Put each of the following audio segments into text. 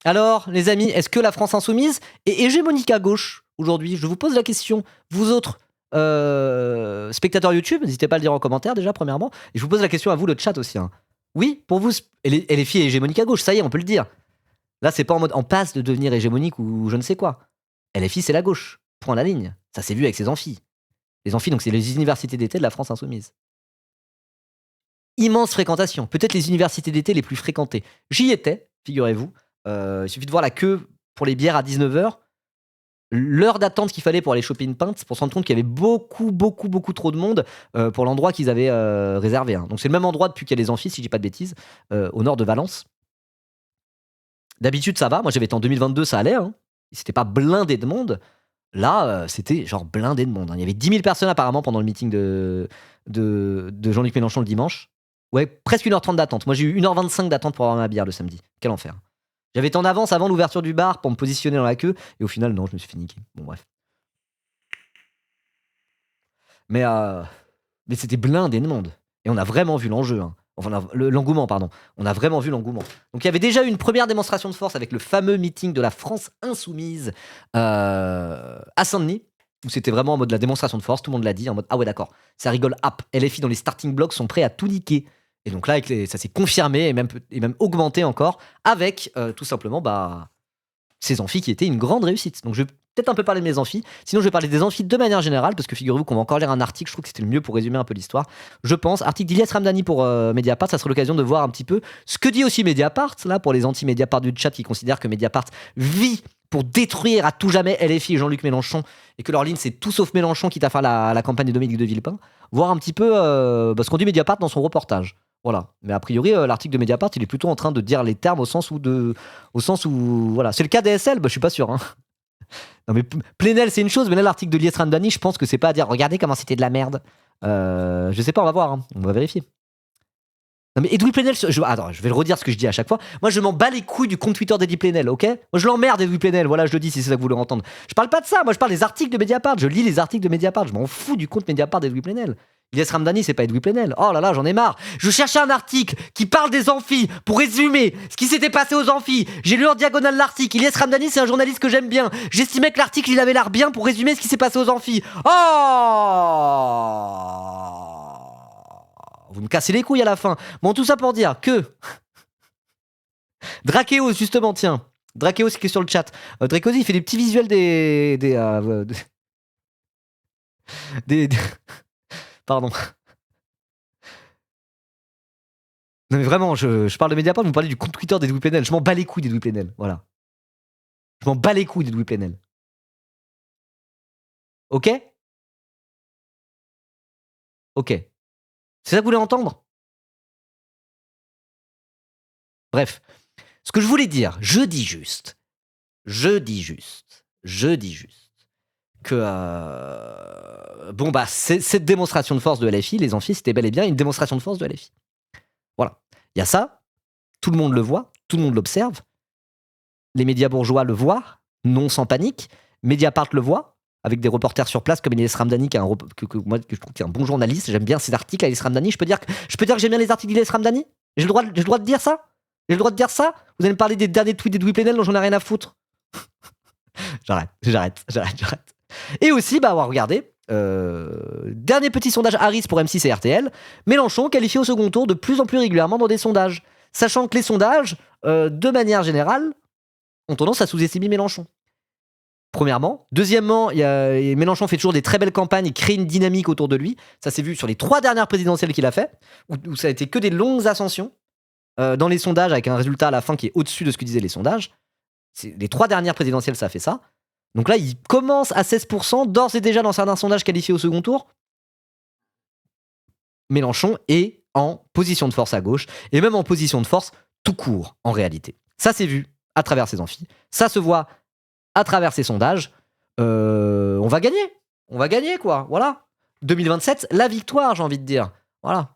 Alors, les amis, est-ce que la France insoumise est hégémonique à gauche aujourd'hui? Je vous pose la question, vous autres spectateurs YouTube, n'hésitez pas à le dire en commentaire déjà, premièrement. Et je vous pose la question à vous, le chat aussi. Hein. Oui, pour vous, LFI est hégémonique à gauche, ça y est, on peut le dire. Là, c'est pas en mode en passe de devenir hégémonique ou je ne sais quoi. LFI, c'est la gauche. Point à la ligne. Ça s'est vu avec ses amphis. Les amphis, donc c'est les universités d'été de la France insoumise. Immense fréquentation. Peut-être les universités d'été les plus fréquentées. J'y étais, figurez-vous. Il suffit de voir la queue pour les bières à 19h. L'heure d'attente qu'il fallait pour aller choper une pinte, pour se rendre compte qu'il y avait beaucoup trop de monde pour l'endroit qu'ils avaient réservé. Hein. Donc c'est le même endroit depuis qu'il y a les amphis, si je dis pas de bêtises, au nord de Valence. D'habitude, ça va. Moi, j'avais été en 2022, ça allait. Hein. C'était pas blindé de monde. Là, c'était genre blindé de monde. Hein. Il y avait 10 000 personnes apparemment pendant le meeting de Jean-Luc Mélenchon le dimanche. Ouais, presque 1h30 d'attente. Moi, j'ai eu 1h25 d'attente pour avoir ma bière le samedi. Quel enfer. J'avais été en avance avant l'ouverture du bar pour me positionner dans la queue. Et au final, non, je me suis fait niquer. Bon, bref. Mais c'était blindé de monde. Et on a vraiment vu l'enjeu. Hein. Enfin, l'engouement, pardon. On a vraiment vu l'engouement. Donc il y avait déjà eu une première démonstration de force avec le fameux meeting de la France insoumise à Saint-Denis, où c'était vraiment en mode la démonstration de force, tout le monde l'a dit, en mode ah ouais d'accord, ça rigole hop, LFI dans les starting blocks sont prêts à tout niquer. Et donc là, ça s'est confirmé et même augmenté encore avec tout simplement ces amphis qui étaient une grande réussite. Donc je vais peut-être un peu parler de mes amphis, sinon je vais parler des amphis de manière générale, parce que figurez-vous qu'on va encore lire un article, je trouve que c'était le mieux pour résumer un peu l'histoire. Je pense, article d'Ilyes Ramdani pour Mediapart, ça sera l'occasion de voir un petit peu ce que dit aussi Mediapart, là, pour les anti-Mediapart du chat qui considèrent que Mediapart vit pour détruire à tout jamais LFI et Jean-Luc Mélenchon, et que leur ligne c'est tout sauf Mélenchon quitte à faire la campagne de Dominique de Villepin, voir un petit peu ce qu'on dit Mediapart dans son reportage. Voilà. Mais a priori, l'article de Mediapart, il est plutôt en train de dire les termes au sens où voilà. C'est le cas DSL, je suis pas sûr. Hein. Non mais Plenel c'est une chose, mais là l'article de Ilyes Ramdani, je pense que c'est pas à dire regardez comment c'était de la merde. Je sais pas, on va voir, hein. On va vérifier. Non mais Edoui Plenel, attends, je vais le redire ce que je dis à chaque fois. Moi je m'en bats les couilles du compte Twitter d'Edoui Plenel, ok? Moi je l'emmerde Edoui Plenel, voilà je le dis si c'est ça que vous voulez entendre. Je parle pas de ça, moi je parle des articles de Mediapart, je lis les articles de Mediapart, je m'en fous du compte Mediapart d'Edoui Plenel. Ilyes Ramdani, c'est pas Edoui Plenel. Oh là là, j'en ai marre. Je cherchais un article qui parle des amphis pour résumer ce qui s'était passé aux amphis. J'ai lu en diagonale l'article. Ilyes Ramdani, c'est un journaliste que j'aime bien. J'estimais que l'article, il avait l'air bien pour résumer ce qui s'est passé aux amphis. Oh! Vous me cassez les couilles à la fin. Bon, tout ça pour dire que Drakeos, justement, tiens. Drakeos qui est sur le chat. Drakeos, il fait des petits visuels des Pardon. Non mais vraiment, je parle de Mediapart, vous me parlez du compte Twitter d'Edoui Plenel. Je m'en bats les couilles d'Edoui Plenel, voilà. Je m'en bats les couilles d'Edoui Plenel. Ok? Ok. C'est ça que vous voulez entendre? Bref. Ce que je voulais dire, je dis juste que cette démonstration de force de LFI, les amphis, c'était bel et bien une démonstration de force de LFI. Voilà. Il y a ça, tout le monde le voit, tout le monde l'observe. Les médias bourgeois le voient, non sans panique. Mediapart le voit, avec des reporters sur place comme Ilyes Ramdani, que je trouve qu'il est un bon journaliste. J'aime bien ses articles, Ilyes Ramdani. Je peux dire que j'aime bien les articles d'Ilyes Ramdani. J'ai le droit de dire ça. J'ai le droit de dire ça. Vous allez me parler des derniers tweets d'Edoui Plenel dont j'en ai rien à foutre. J'arrête. Et aussi, regardez, dernier petit sondage Harris pour M6 et RTL, Mélenchon qualifié au second tour de plus en plus régulièrement dans des sondages, sachant que les sondages, de manière générale, ont tendance à sous-estimer Mélenchon. Premièrement. Deuxièmement, Mélenchon fait toujours des très belles campagnes, il crée une dynamique autour de lui. Ça s'est vu sur les 3 dernières présidentielles qu'il a fait, où ça a été que des longues ascensions dans les sondages, avec un résultat à la fin qui est au-dessus de ce que disaient les sondages. Les 3 dernières présidentielles, ça a fait ça. Donc là, il commence à 16%, d'ores et déjà dans certains sondages qualifiés au second tour. Mélenchon est en position de force à gauche, et même en position de force tout court, en réalité. Ça s'est vu à travers ses amphis, ça se voit à travers ses sondages. On va gagner, quoi, voilà. 2027, la victoire, j'ai envie de dire. Voilà.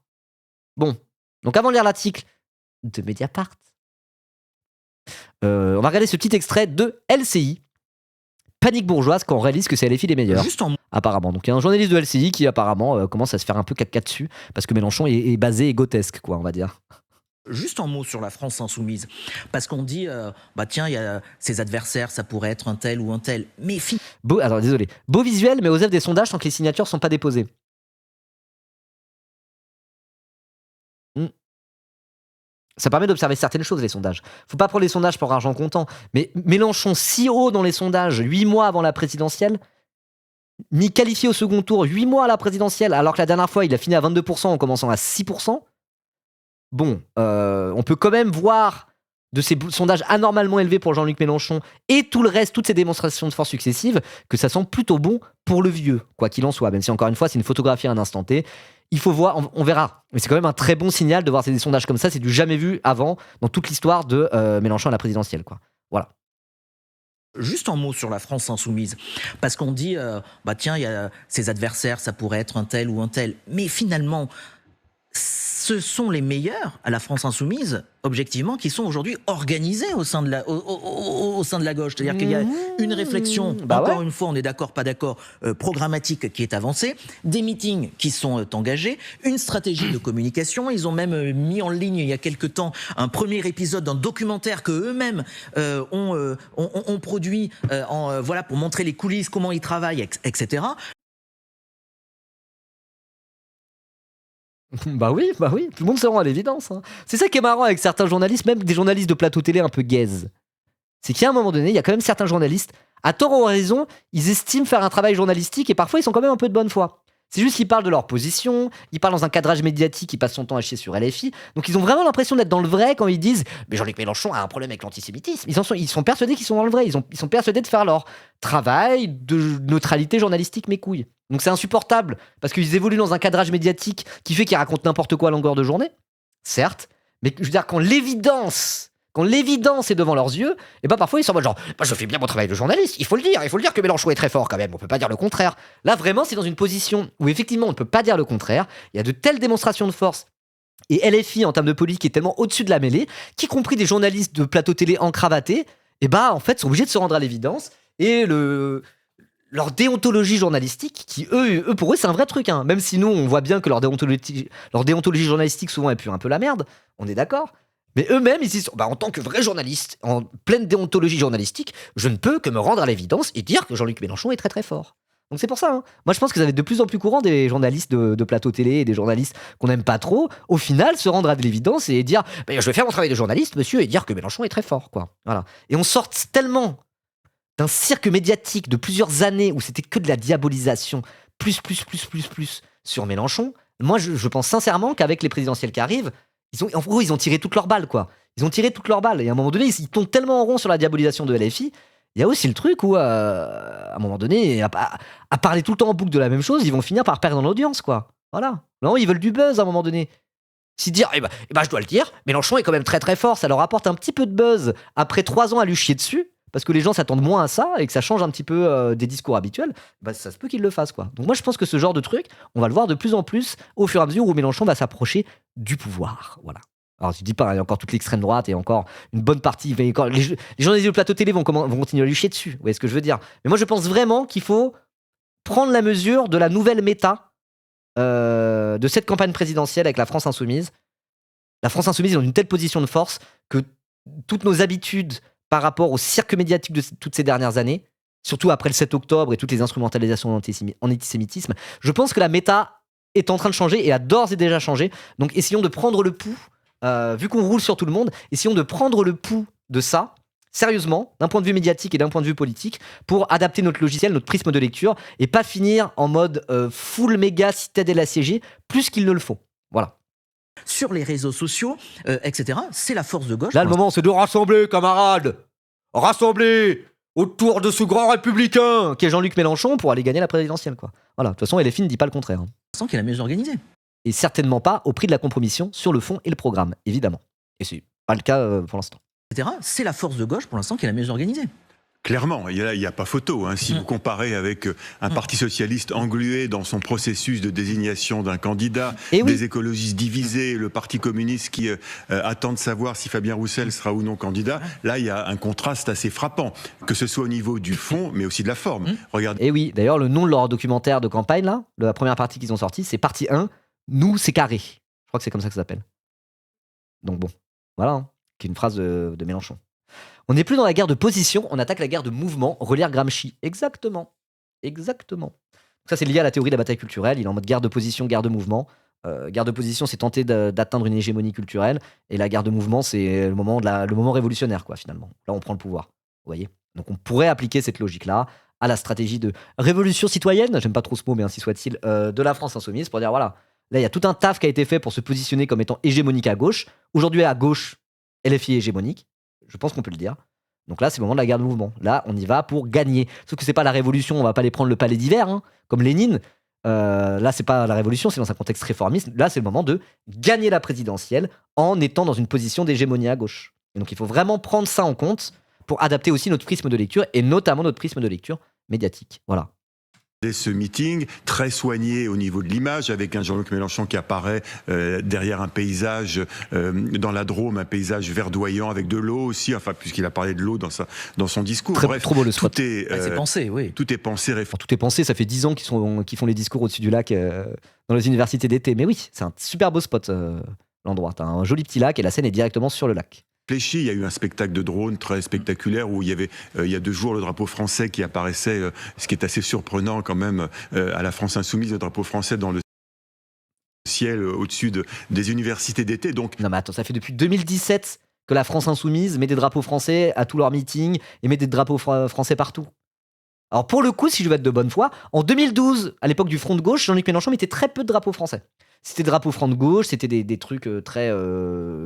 Bon, donc avant de lire l'article de Mediapart, on va regarder ce petit extrait de LCI. Panique bourgeoise quand on réalise que c'est LFI les meilleurs. Apparemment. Donc il y a un journaliste de LCI qui apparemment commence à se faire un peu caca dessus parce que Mélenchon est basé égotesque, quoi, on va dire. Juste un mot sur la France insoumise, parce qu'on dit, bah tiens, il y a ses adversaires, ça pourrait être un tel ou un tel, mais Alors désolé. Beau visuel, mais osef des sondages tant que les signatures sont pas déposées. Hmm. Ça permet d'observer certaines choses, les sondages. Faut pas prendre les sondages pour argent comptant. Mais Mélenchon si haut dans les sondages, 8 mois avant la présidentielle, ni qualifié au second tour 8 mois à la présidentielle, alors que la dernière fois, il a fini à 22% en commençant à 6%. Bon, on peut quand même voir de ces sondages anormalement élevés pour Jean-Luc Mélenchon et tout le reste, toutes ces démonstrations de force successives, que ça sent plutôt bon pour le vieux, quoi qu'il en soit. Même si, encore une fois, c'est une photographie à un instant T. Il faut voir, on verra. Mais c'est quand même un très bon signal de voir des sondages comme ça. C'est du jamais vu avant dans toute l'histoire de Mélenchon à la présidentielle, quoi. Voilà. juste un mot sur la France insoumise, parce qu'on dit, bah tiens, il y a ses adversaires, ça pourrait être un tel ou un tel, mais finalement, ce sont les meilleurs à la France insoumise, objectivement, qui sont aujourd'hui organisés au sein de la gauche. C'est-à-dire qu'il y a une réflexion, encore une fois, on est d'accord, pas d'accord, programmatique qui est avancée, des meetings qui sont engagés, une stratégie de communication. Ils ont même mis en ligne il y a quelque temps un premier épisode d'un documentaire que eux-mêmes ont produit voilà, pour montrer les coulisses, comment ils travaillent, etc. Bah oui, tout le monde se rend à l'évidence, hein. C'est ça qui est marrant avec certains journalistes, même des journalistes de plateau télé un peu gaze. C'est qu'à un moment donné, il y a quand même certains journalistes, à tort ou à raison, ils estiment faire un travail journalistique et parfois ils sont quand même un peu de bonne foi. C'est juste qu'ils parlent de leur position, ils parlent dans un cadrage médiatique, ils passent son temps à chier sur LFI, donc ils ont vraiment l'impression d'être dans le vrai quand ils disent « Mais Jean-Luc Mélenchon a un problème avec l'antisémitisme ». Ils sont persuadés qu'ils sont dans le vrai, ils sont persuadés de faire leur travail de neutralité journalistique mes couilles. Donc c'est insupportable, parce qu'ils évoluent dans un cadrage médiatique qui fait qu'ils racontent n'importe quoi à longueur de journée, certes, mais je veux dire, quand l'évidence est devant leurs yeux, et bah parfois ils sont en mode genre, bah, je fais bien mon travail de journaliste, il faut le dire que Mélenchon est très fort quand même, on peut pas dire le contraire. Là vraiment c'est dans une position où effectivement on ne peut pas dire le contraire, il y a de telles démonstrations de force, et LFI en termes de politique est tellement au-dessus de la mêlée, qu'y compris des journalistes de plateau télé encravatés, et bah en fait sont obligés de se rendre à l'évidence, et leur déontologie journalistique, qui eux pour eux c'est un vrai truc, hein. Même si nous on voit bien que leur déontologie journalistique souvent elle pue un peu la merde, on est d'accord. Mais eux-mêmes, ils disent, bah, en tant que vrai journaliste, en pleine déontologie journalistique, je ne peux que me rendre à l'évidence et dire que Jean-Luc Mélenchon est très très fort. Donc c'est pour ça, hein. Moi je pense que ça va être de plus en plus courant des journalistes de plateau télé et des journalistes qu'on n'aime pas trop, au final se rendre à de l'évidence et dire, bah, je vais faire mon travail de journaliste, monsieur, et dire que Mélenchon est très fort, quoi. Voilà. Et on sort tellement d'un cirque médiatique de plusieurs années où c'était que de la diabolisation, plus sur Mélenchon. Moi je pense sincèrement qu'avec les présidentielles qui arrivent, en gros, ils ont tiré toutes leurs balles, quoi. Ils ont tiré toutes leurs balles. Et à un moment donné, ils tombent tellement en rond sur la diabolisation de LFI. Il y a aussi le truc où, à un moment donné, à parler tout le temps en boucle de la même chose, ils vont finir par perdre en audience, quoi. Voilà. Non, ils veulent du buzz à un moment donné. Si dire, je dois le dire, Mélenchon est quand même très très fort, ça leur apporte un petit peu de buzz après 3 ans à lui chier dessus, parce que les gens s'attendent moins à ça et que ça change un petit peu des discours habituels, bah ça se peut qu'ils le fassent, quoi. Donc moi je pense que ce genre de truc, on va le voir de plus en plus au fur et à mesure où Mélenchon va s'approcher du pouvoir. Voilà. Alors je dis pas, il y a encore toute l'extrême droite et encore une bonne partie, les journalistes de plateau télé vont continuer à lui chier dessus, vous voyez ce que je veux dire. Mais moi je pense vraiment qu'il faut prendre la mesure de la nouvelle méta de cette campagne présidentielle avec la France Insoumise. La France Insoumise est dans une telle position de force que toutes nos habitudes par rapport au cirque médiatique de toutes ces dernières années, surtout après le 7 octobre et toutes les instrumentalisations en antisémitisme, je pense que la méta est en train de changer et a d'ores et déjà changé. Donc essayons de prendre le pouls, vu qu'on roule sur tout le monde, essayons de prendre le pouls de ça, sérieusement, d'un point de vue médiatique et d'un point de vue politique, pour adapter notre logiciel, notre prisme de lecture, et pas finir en mode full méga citadelle assiégée, plus qu'il ne le faut. Voilà. Sur les réseaux sociaux, etc. C'est la force de gauche. Là, le moment, c'est de rassembler, camarades. Rassembler autour de ce grand républicain qui est Jean-Luc Mélenchon pour aller gagner la présidentielle, quoi. Voilà. De toute façon, LFI ne dit pas le contraire, hein. Sans qu'il est la mieux organisée. Et certainement pas au prix de la compromission sur le fond et le programme, évidemment. Et c'est pas le cas pour l'instant. Etc. C'est la force de gauche pour l'instant qui est la mieux organisée. Clairement, il n'y a pas photo, hein. Si vous comparez avec un parti socialiste englué dans son processus de désignation d'un candidat, des écologistes divisés, le parti communiste qui attend de savoir si Fabien Roussel sera ou non candidat, là il y a un contraste assez frappant, que ce soit au niveau du fond, mais aussi de la forme. Regardez. Et oui, d'ailleurs le nom de leur documentaire de campagne, là, de la première partie qu'ils ont sortie, c'est partie 1, Nous c'est carré. Je crois que c'est comme ça que ça s'appelle. Donc bon. Voilà, hein, qui est une phrase de Mélenchon. On n'est plus dans la guerre de position, on attaque la guerre de mouvement. Relire Gramsci. Exactement. Exactement. Ça, c'est lié à la théorie de la bataille culturelle. Il est en mode guerre de position, guerre de mouvement. Guerre de position, c'est tenter d'atteindre une hégémonie culturelle. Et la guerre de mouvement, c'est le moment révolutionnaire, quoi, finalement. Là, on prend le pouvoir. Vous voyez? Donc, on pourrait appliquer cette logique-là à la stratégie de révolution citoyenne, j'aime pas trop ce mot, mais ainsi soit-il, de la France insoumise, pour dire voilà, là, il y a tout un taf qui a été fait pour se positionner comme étant hégémonique à gauche. Aujourd'hui, à gauche, LFI est hégémonique. Je pense qu'on peut le dire. Donc là, c'est le moment de la guerre de mouvement. Là, on y va pour gagner. Sauf que c'est pas la révolution, on va pas les prendre le palais d'hiver, hein, comme Lénine. Là, c'est pas la révolution, c'est dans un contexte réformiste. Là, c'est le moment de gagner la présidentielle en étant dans une position d'hégémonie à gauche. Et donc, il faut vraiment prendre ça en compte pour adapter aussi notre prisme de lecture, et notamment notre prisme de lecture médiatique. Voilà. Ce meeting très soigné au niveau de l'image, avec un Jean-Luc Mélenchon qui apparaît derrière un paysage dans la Drôme, un paysage verdoyant avec de l'eau aussi, enfin puisqu'il a parlé de l'eau dans son discours. Bref, trop beau le spot. Tout est, c'est pensé, oui. Tout est pensé. Tout est pensé, ça fait 10 ans qu'ils font les discours au-dessus du lac dans les universités d'été. Mais oui, c'est un super beau spot, l'endroit. T'as un joli petit lac et la scène est directement sur le lac. Fléchy, il y a eu un spectacle de drone très spectaculaire où il y avait, il y a 2 jours, le drapeau français qui apparaissait, ce qui est assez surprenant quand même, à la France insoumise, le drapeau français dans le ciel au-dessus des universités d'été. Donc... Non mais attends, ça fait depuis 2017 que la France insoumise met des drapeaux français à tous leurs meetings et met des drapeaux français partout. Alors pour le coup, si je veux être de bonne foi, en 2012, à l'époque du Front de gauche, Jean-Luc Mélenchon mettait très peu de drapeaux français. C'était des drapeaux Front de gauche, c'était des trucs très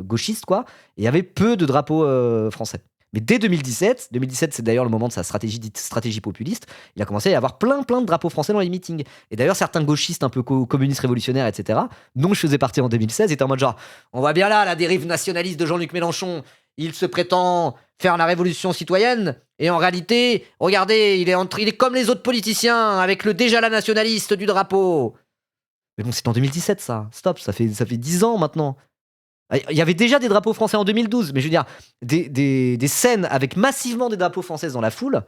gauchistes, quoi. Et il y avait peu de drapeaux français. Mais dès 2017, c'est d'ailleurs le moment de sa stratégie dite stratégie populiste, il a commencé à y avoir plein de drapeaux français dans les meetings. Et d'ailleurs, certains gauchistes un peu communistes révolutionnaires, etc., dont je faisais partie en 2016, étaient en mode genre, on voit bien là la dérive nationaliste de Jean-Luc Mélenchon. Il se prétend faire la révolution citoyenne, et en réalité, regardez, il est comme les autres politiciens, avec le déjà la nationaliste du drapeau. Mais bon, c'est en 2017, ça. Stop, ça fait 10 ans maintenant. Il y avait déjà des drapeaux français en 2012, mais je veux dire, des scènes avec massivement des drapeaux français dans la foule,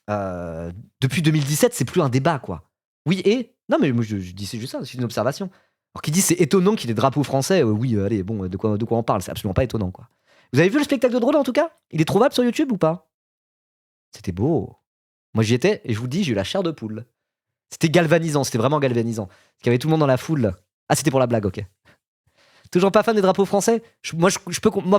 depuis 2017, c'est plus un débat, quoi. Oui, et... Non, mais moi, je dis c'est juste ça, c'est une observation. Alors, qui dit c'est étonnant qu'il y ait des drapeaux français, oui, allez, bon, de quoi on parle, c'est absolument pas étonnant, quoi. Vous avez vu le spectacle de drone, en tout cas? Il est trouvable sur YouTube ou pas? C'était beau. Moi, j'y étais, et je vous dis, j'ai eu la chair de poule. C'était galvanisant, c'était vraiment galvanisant. Parce qu'il y avait tout le monde dans la foule. Ah, c'était pour la blague, ok. Toujours pas fan des drapeaux français? Moi,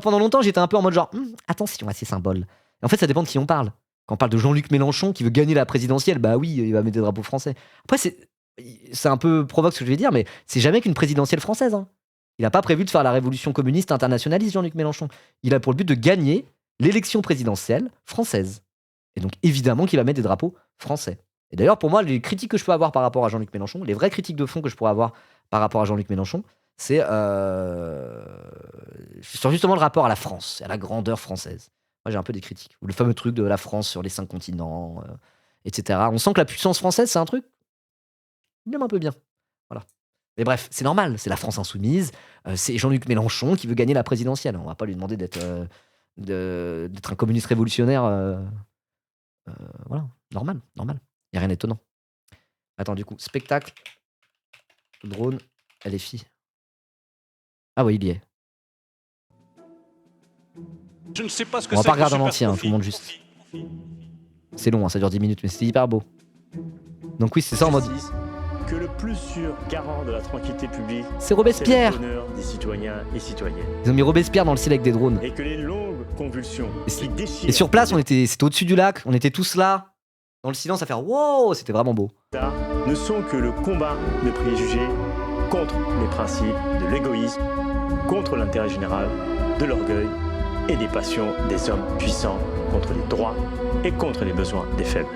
pendant longtemps, j'étais un peu en mode genre, attention à ces symboles. Et en fait, ça dépend de qui on parle. Quand on parle de Jean-Luc Mélenchon qui veut gagner la présidentielle, bah oui, il va mettre des drapeaux français. Après, c'est un peu provoque ce que je vais dire, mais c'est jamais qu'une présidentielle française, hein. Il n'a pas prévu de faire la révolution communiste internationaliste, Jean-Luc Mélenchon. Il a pour le but de gagner l'élection présidentielle française. Et donc, évidemment qu'il va mettre des drapeaux français. Et d'ailleurs, pour moi, les critiques que je peux avoir par rapport à Jean-Luc Mélenchon, les vraies critiques de fond que je pourrais avoir par rapport à Jean-Luc Mélenchon, c'est sur justement le rapport à la France, à la grandeur française. Moi, j'ai un peu des critiques. Ou le fameux truc de la France sur les 5 continents, etc. On sent que la puissance française, c'est un truc même un peu bien. Voilà. Mais bref, c'est normal, c'est la France insoumise, c'est Jean-Luc Mélenchon qui veut gagner la présidentielle. On va pas lui demander d'être un communiste révolutionnaire. Voilà, normal. Il n'y a rien d'étonnant. Attends, du coup, spectacle, drone, LFI. Ah oui, il y est. Je ne sais pas ce que on va c'est pas regarder en entier, tout le monde juste. C'est long, ça dure 10 minutes, mais c'était hyper beau. Donc oui, c'est ça en mode... Que le plus sûr garant de la tranquillité publique, c'est Robespierre. C'est le bonheur des citoyens et citoyennes. Ils ont mis Robespierre dans le ciel avec des drones. Et que les longues convulsions qui déchirent... Et sur place, c'était au-dessus du lac, on était tous là, dans le silence à faire wow, c'était vraiment beau. Ne sont que le combat de préjugés contre les principes de l'égoïsme, contre l'intérêt général, de l'orgueil et des passions des hommes puissants, contre les droits et contre les besoins des faibles.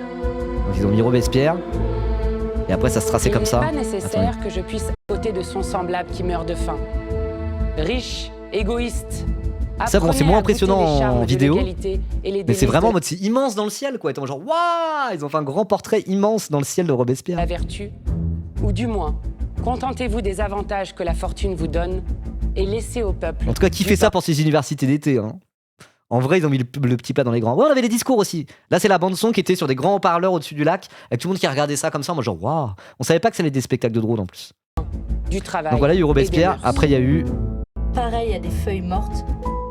Donc ils ont mis Robespierre. Et après, ça se traçait comme ça. Il n'est pas nécessaire que je puisse côté de son semblable qui meurt de faim. Riche, égoïste. Ça, bon, c'est moins impressionnant en vidéo. Mais c'est vraiment en mode, c'est immense dans le ciel, quoi. Genre, waouh, ils ont fait un grand portrait immense dans le ciel de Robespierre. La vertu, ou du moins, contentez-vous des avantages que la fortune vous donne et laissez au peuple. En tout cas, qui fait ça pour ces universités d'été, hein? En vrai, ils ont mis le petit plat dans les grands. Ouais, on avait les discours aussi. Là, c'est la bande-son qui était sur des grands haut-parleurs au-dessus du lac, avec tout le monde qui regardait ça comme ça, moi genre, waouh. On savait pas que ça allait être des spectacles de drone en plus. Du travail. Donc voilà, il y a eu Robespierre. Après, il y a eu pareil à des feuilles mortes.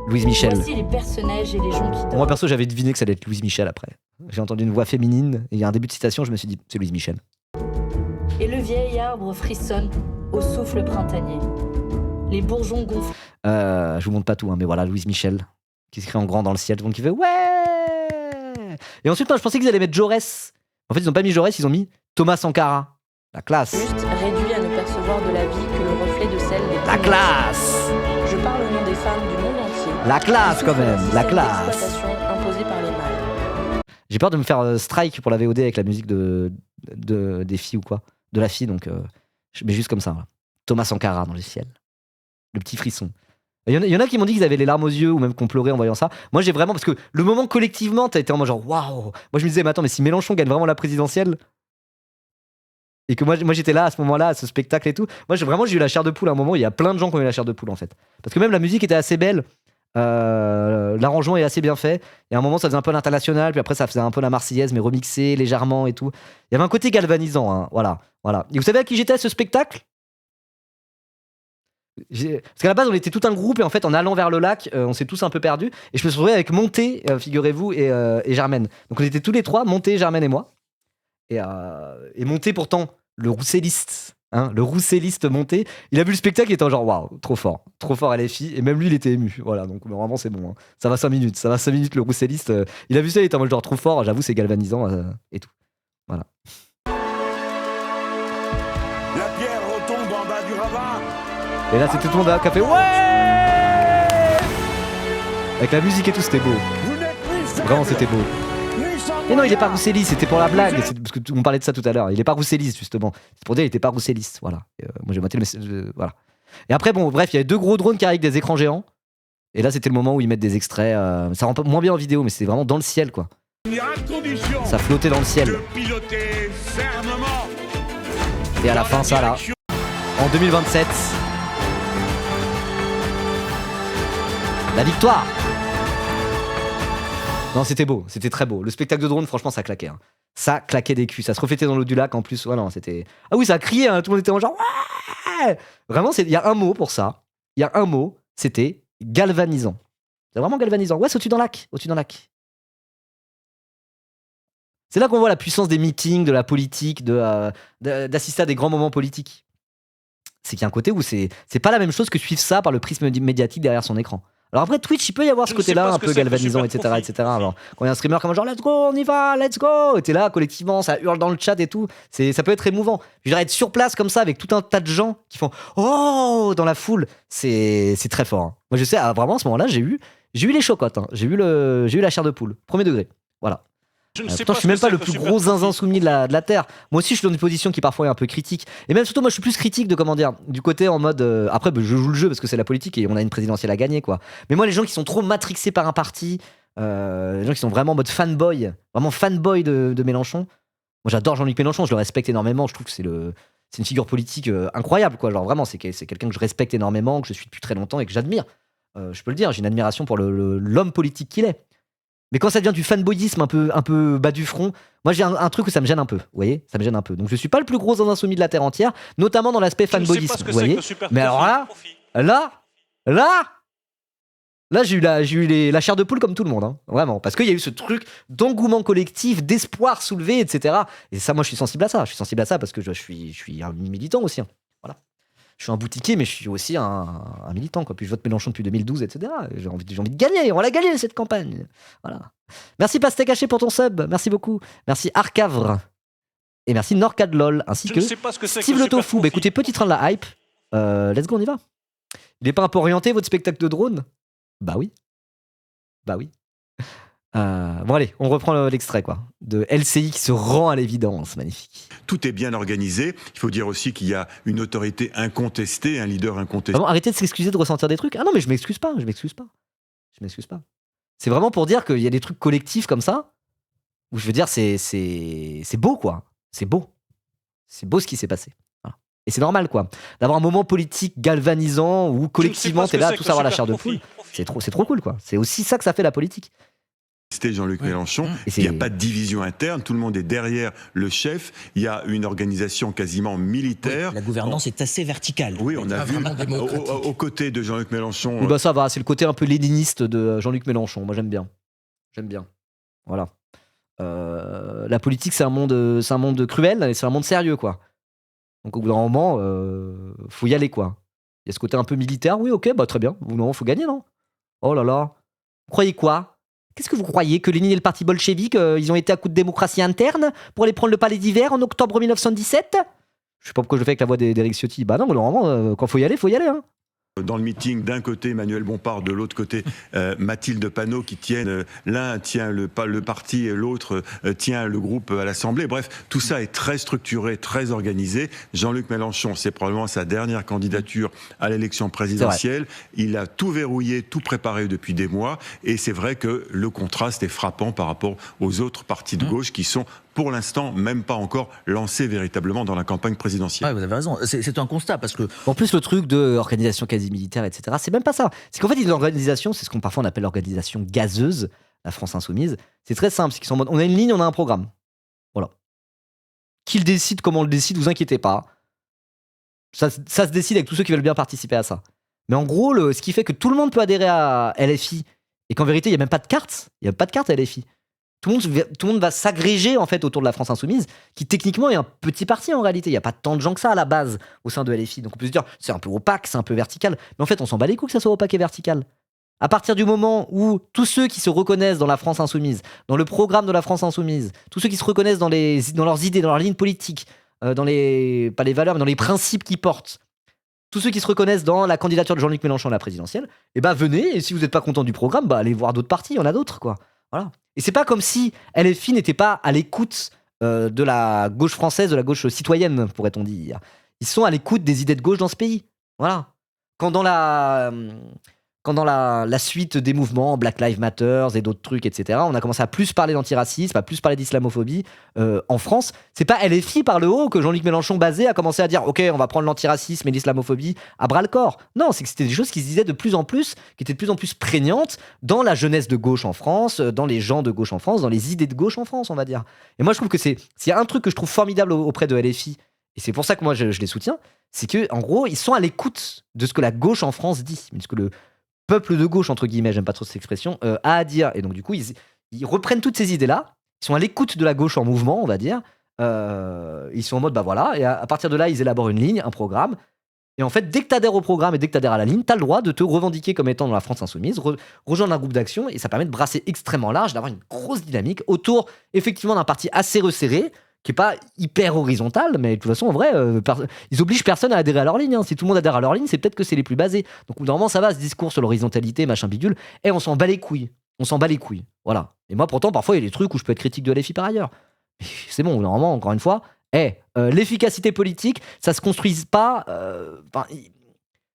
Louise Michel. Voici les personnages et les gens qui dorment. Moi perso, j'avais deviné que ça allait être Louise Michel après. J'ai entendu une voix féminine et il y a un début de citation, je me suis dit c'est Louise Michel. Et le vieil arbre frissonne au souffle printanier. Les bourgeons gonflent. Je vous montre pas tout, hein, mais voilà, Louise Michel qui s'écrit en grand dans le ciel, tout le monde qui fait ouais. Et ensuite, moi, je pensais qu'ils allaient mettre Jaurès. En fait, ils ont pas mis Jaurès, ils ont mis Thomas Sankara. La classe. Juste réduit à ne percevoir de la vie que le reflet de celle des La plus classe. Je parle au nom des femmes du monde entier. La classe quand même, la classe. L'exploitation imposée par les mâles. J'ai peur de me faire strike pour la VOD avec la musique des filles ou quoi. De la fille, donc je mets juste comme ça. Voilà. Thomas Sankara dans le ciel. Le petit frisson. Il y en a qui m'ont dit qu'ils avaient les larmes aux yeux ou même qu'on pleurait en voyant ça. Moi j'ai vraiment, parce que le moment collectivement, t'as été en mode genre waouh. Moi je me disais, mais attends, mais si Mélenchon gagne vraiment la présidentielle et que moi j'étais là à ce moment-là, à ce spectacle et tout, moi j'ai eu la chair de poule à un moment. Il y a plein de gens qui ont eu la chair de poule en fait. Parce que même la musique était assez belle. L'arrangement est assez bien fait. Et à un moment, ça faisait un peu l'international, puis après, ça faisait un peu la Marseillaise, mais remixé légèrement et tout. Il y avait un côté galvanisant, hein. Voilà. Et vous savez à qui j'étais à ce spectacle? Parce qu'à la base, on était tout un groupe, et en fait, en allant vers le lac, on s'est tous un peu perdus. Et je me suis retrouvé avec Monté, figurez-vous, et Germaine. Donc on était tous les trois, Monté, Germaine et moi. Et Monté, pourtant, le rousselliste. Hein, le rousselliste Monté, il a vu le spectacle, il était genre waouh, trop fort à LFI, et même lui il était ému. Voilà, donc vraiment c'est bon. Hein. Ça va 5 minutes le rousselliste. Il a vu ça, il était en mode genre trop fort, j'avoue, c'est galvanisant et tout. Voilà. La pierre retombe en bas du ravin. Et là c'était tout le monde qui a fait ouais. Avec la musique et tout, c'était beau. Vraiment, c'était beau. Mais non, il est pas rousselliste, c'était pour la blague. Parce que on parlait de ça tout à l'heure. Il est pas rousselliste, justement. C'est pour dire qu'il était pas rousselliste. Voilà. Moi, j'ai maté le message. Voilà. Et après, bon, bref, il y avait 2 gros drones qui arrivent avec des écrans géants. Et là, c'était le moment où ils mettent des extraits. Ça rend moins bien en vidéo, mais c'était vraiment dans le ciel, quoi. Ça flottait dans le ciel. Et à la fin, ça, là. En 2027. La victoire! Non, c'était beau, c'était très beau. Le spectacle de drone, franchement, ça claquait. Hein. Ça claquait des culs, ça se reflétait dans l'eau du lac en plus. Ouais, non, c'était. Ah oui, ça a crié, hein. Tout le monde était en genre. Ouais. Vraiment, il y a un mot pour ça. Il y a un mot, c'était galvanisant. C'est vraiment galvanisant. Ouais, c'est au-dessus d'un lac. C'est là qu'on voit la puissance des meetings, de la politique, d'assister à des grands moments politiques. C'est qu'il y a un côté où c'est pas la même chose que suivre ça par le prisme médiatique derrière son écran. Alors après, Twitch, il peut y avoir ce côté-là, un peu galvanisant, etc., etc. Alors, quand il y a un streamer comme genre, let's go, on y va, let's go, et t'es là, collectivement, ça hurle dans le chat et tout, ça peut être émouvant. Je dirais être sur place comme ça, avec tout un tas de gens qui font, oh, dans la foule, c'est très fort. Hein. Moi, je sais, vraiment, à ce moment-là, j'ai eu les chocottes, hein. J'ai eu la chair de poule, premier degré. Voilà. Pourtant, je suis même pas le plus gros zinzin soumis de la Terre. Moi aussi, je suis dans une position qui parfois est un peu critique. Et même surtout, moi, je suis plus critique de, comment dire, du côté en mode. Après, je joue le jeu parce que c'est la politique et on a une présidentielle à gagner, quoi. Mais moi, les gens qui sont trop matrixés par un parti, les gens qui sont vraiment en mode fanboy, vraiment fanboy de Mélenchon. Moi, j'adore Jean-Luc Mélenchon, je le respecte énormément. Je trouve que c'est une figure politique incroyable, quoi. Genre, vraiment, c'est quelqu'un que je respecte énormément, que je suis depuis très longtemps et que j'admire. Je peux le dire, j'ai une admiration pour l'homme politique qu'il est. Mais quand ça devient du fanboyisme un peu bas du front, moi j'ai un truc où ça me gêne un peu, vous voyez, ça me gêne un peu. Donc je suis pas le plus gros insoumis de la Terre entière, notamment dans l'aspect fanboyisme, vous voyez. Mais alors là, j'ai eu la chair de poule comme tout le monde, hein, vraiment, parce qu'il y a eu ce truc d'engouement collectif, d'espoir soulevé, etc. Et ça, moi je suis sensible à ça. Je suis sensible à ça parce que je suis un militant aussi. Hein. Voilà. Je suis un boutiquier, mais je suis aussi un militant, quoi. Puis je vote Mélenchon depuis 2012, etc. J'ai envie de gagner. On l'a gagné cette campagne. Voilà. Merci Pastèque Haché pour ton sub. Merci beaucoup. Merci Arcavre. Et merci Norcadlol. Ainsi que Steve Le Tofu. Bah, écoutez, petit train de la hype. Let's go, on y va. Il est pas un peu orienté votre spectacle de drone? Bah oui. Bon allez, on reprend l'extrait quoi de LCI qui se rend à l'évidence, magnifique. Tout est bien organisé. Il faut dire aussi qu'il y a une autorité incontestée, un leader incontesté. Ah bon, arrêtez de s'excuser de ressentir des trucs. Ah non mais je m'excuse pas. C'est vraiment pour dire qu'il y a des trucs collectifs comme ça où je veux dire c'est beau quoi. C'est beau ce qui s'est passé. Voilà. Et c'est normal quoi d'avoir un moment politique galvanisant où collectivement t'es là à tous avoir la chair de poule. C'est trop cool quoi. C'est aussi ça que ça fait la politique. C'était Jean-Luc Mélenchon. Il n'y a pas de division interne, tout le monde est derrière le chef. Il y a une organisation quasiment militaire. Oui, la gouvernance est assez verticale. Oui, on a vu aux côtés de Jean-Luc Mélenchon. Oui, bah ça va, c'est le côté un peu léniniste de Jean-Luc Mélenchon. Moi, j'aime bien. Voilà. La politique, c'est un monde cruel et c'est un monde sérieux, quoi. Donc au bout d'un moment, faut y aller, quoi. Il y a ce côté un peu militaire. Oui, ok, bah très bien. Non, faut gagner, non? Oh là là. Vous croyez quoi? Qu'est-ce que vous croyez? Que Lénine et le parti bolchevique, ils ont été à coup de démocratie interne pour aller prendre le palais d'hiver en octobre 1917? Je sais pas pourquoi je le fais avec la voix d'Éric Ciotti. Bah non, normalement, quand faut y aller, hein. Dans le meeting, d'un côté Emmanuel Bompard, de l'autre côté Mathilde Panot, qui tiennent, l'un tient le parti et l'autre tient le groupe à l'Assemblée. Bref, tout ça est très structuré, très organisé. Jean-Luc Mélenchon, c'est probablement sa dernière candidature à l'élection présidentielle. Il a tout verrouillé, tout préparé depuis des mois. Et c'est vrai que le contraste est frappant par rapport aux autres partis de gauche qui sont, pour l'instant, même pas encore lancés véritablement dans la campagne présidentielle. Ouais, vous avez raison. C'est un constat parce que... En plus, le truc de organisation quasi militaire, etc., c'est même pas ça. C'est qu'en fait, une organisation, c'est ce qu'on parfois on appelle l'organisation gazeuse, la France Insoumise. C'est très simple, c'est qu'ils sont en mode, on a une ligne, on a un programme. Voilà. Qui le décide, comment on le décide, vous inquiétez pas. Ça se décide avec tous ceux qui veulent bien participer à ça. Mais en gros, ce qui fait que tout le monde peut adhérer à LFI, et qu'en vérité, il n'y a même pas de carte. Il n'y a pas de carte à LFI. Tout le monde va s'agréger en fait autour de la France Insoumise, qui techniquement est un petit parti en réalité. Il n'y a pas tant de gens que ça à la base au sein de LFI. Donc on peut se dire, c'est un peu opaque, c'est un peu vertical. Mais en fait, on s'en bat les couilles que ça soit opaque et vertical. À partir du moment où tous ceux qui se reconnaissent dans la France Insoumise, dans le programme de la France Insoumise, tous ceux qui se reconnaissent dans leurs idées, dans leurs lignes politiques, pas les valeurs, mais dans les principes qu'ils portent, tous ceux qui se reconnaissent dans la candidature de Jean-Luc Mélenchon à la présidentielle, eh ben venez, et si vous n'êtes pas content du programme, bah allez voir d'autres partis, il y en a d'autres, quoi. Voilà. Et c'est pas comme si LFI n'était pas à l'écoute de la gauche française, de la gauche citoyenne, pourrait-on dire. Ils sont à l'écoute des idées de gauche dans ce pays. Voilà. Quand dans la suite des mouvements Black Lives Matter et d'autres trucs, etc., on a commencé à plus parler d'antiracisme, à plus parler d'islamophobie en France, c'est pas LFI par le haut que Jean-Luc Mélenchon basé a commencé à dire ok, on va prendre l'antiracisme et l'islamophobie à bras le corps. Non, c'est que c'était des choses qui se disaient de plus en plus, qui étaient de plus en plus prégnantes dans la jeunesse de gauche en France, dans les gens de gauche en France, dans les idées de gauche en France, on va dire. Et moi, je trouve que s'il y a un truc que je trouve formidable auprès de LFI, et c'est pour ça que moi je les soutiens, c'est que en gros, ils sont à l'écoute de ce que la gauche en France dit, de ce que le peuple de gauche, entre guillemets, j'aime pas trop cette expression, a à dire. Et donc, du coup, ils reprennent toutes ces idées-là, ils sont à l'écoute de la gauche en mouvement, on va dire. Ils sont en mode, bah voilà, et à partir de là, ils élaborent une ligne, un programme. Et en fait, dès que tu adhères au programme et dès que tu adhères à la ligne, tu as le droit de te revendiquer comme étant dans la France Insoumise, rejoindre un groupe d'action, et ça permet de brasser extrêmement large, d'avoir une grosse dynamique autour, effectivement, d'un parti assez resserré, qui est pas hyper horizontal, mais de toute façon, en vrai, ils obligent personne à adhérer à leur ligne. Hein. Si tout le monde adhère à leur ligne, c'est peut-être que c'est les plus basés. Donc, normalement, ça va, ce discours sur l'horizontalité, machin bidule, et on s'en bat les couilles. On s'en bat les couilles. Voilà. Et moi, pourtant, parfois, il y a des trucs où je peux être critique de LFI par ailleurs. Mais c'est bon, normalement, encore une fois, l'efficacité politique, ça se construise pas.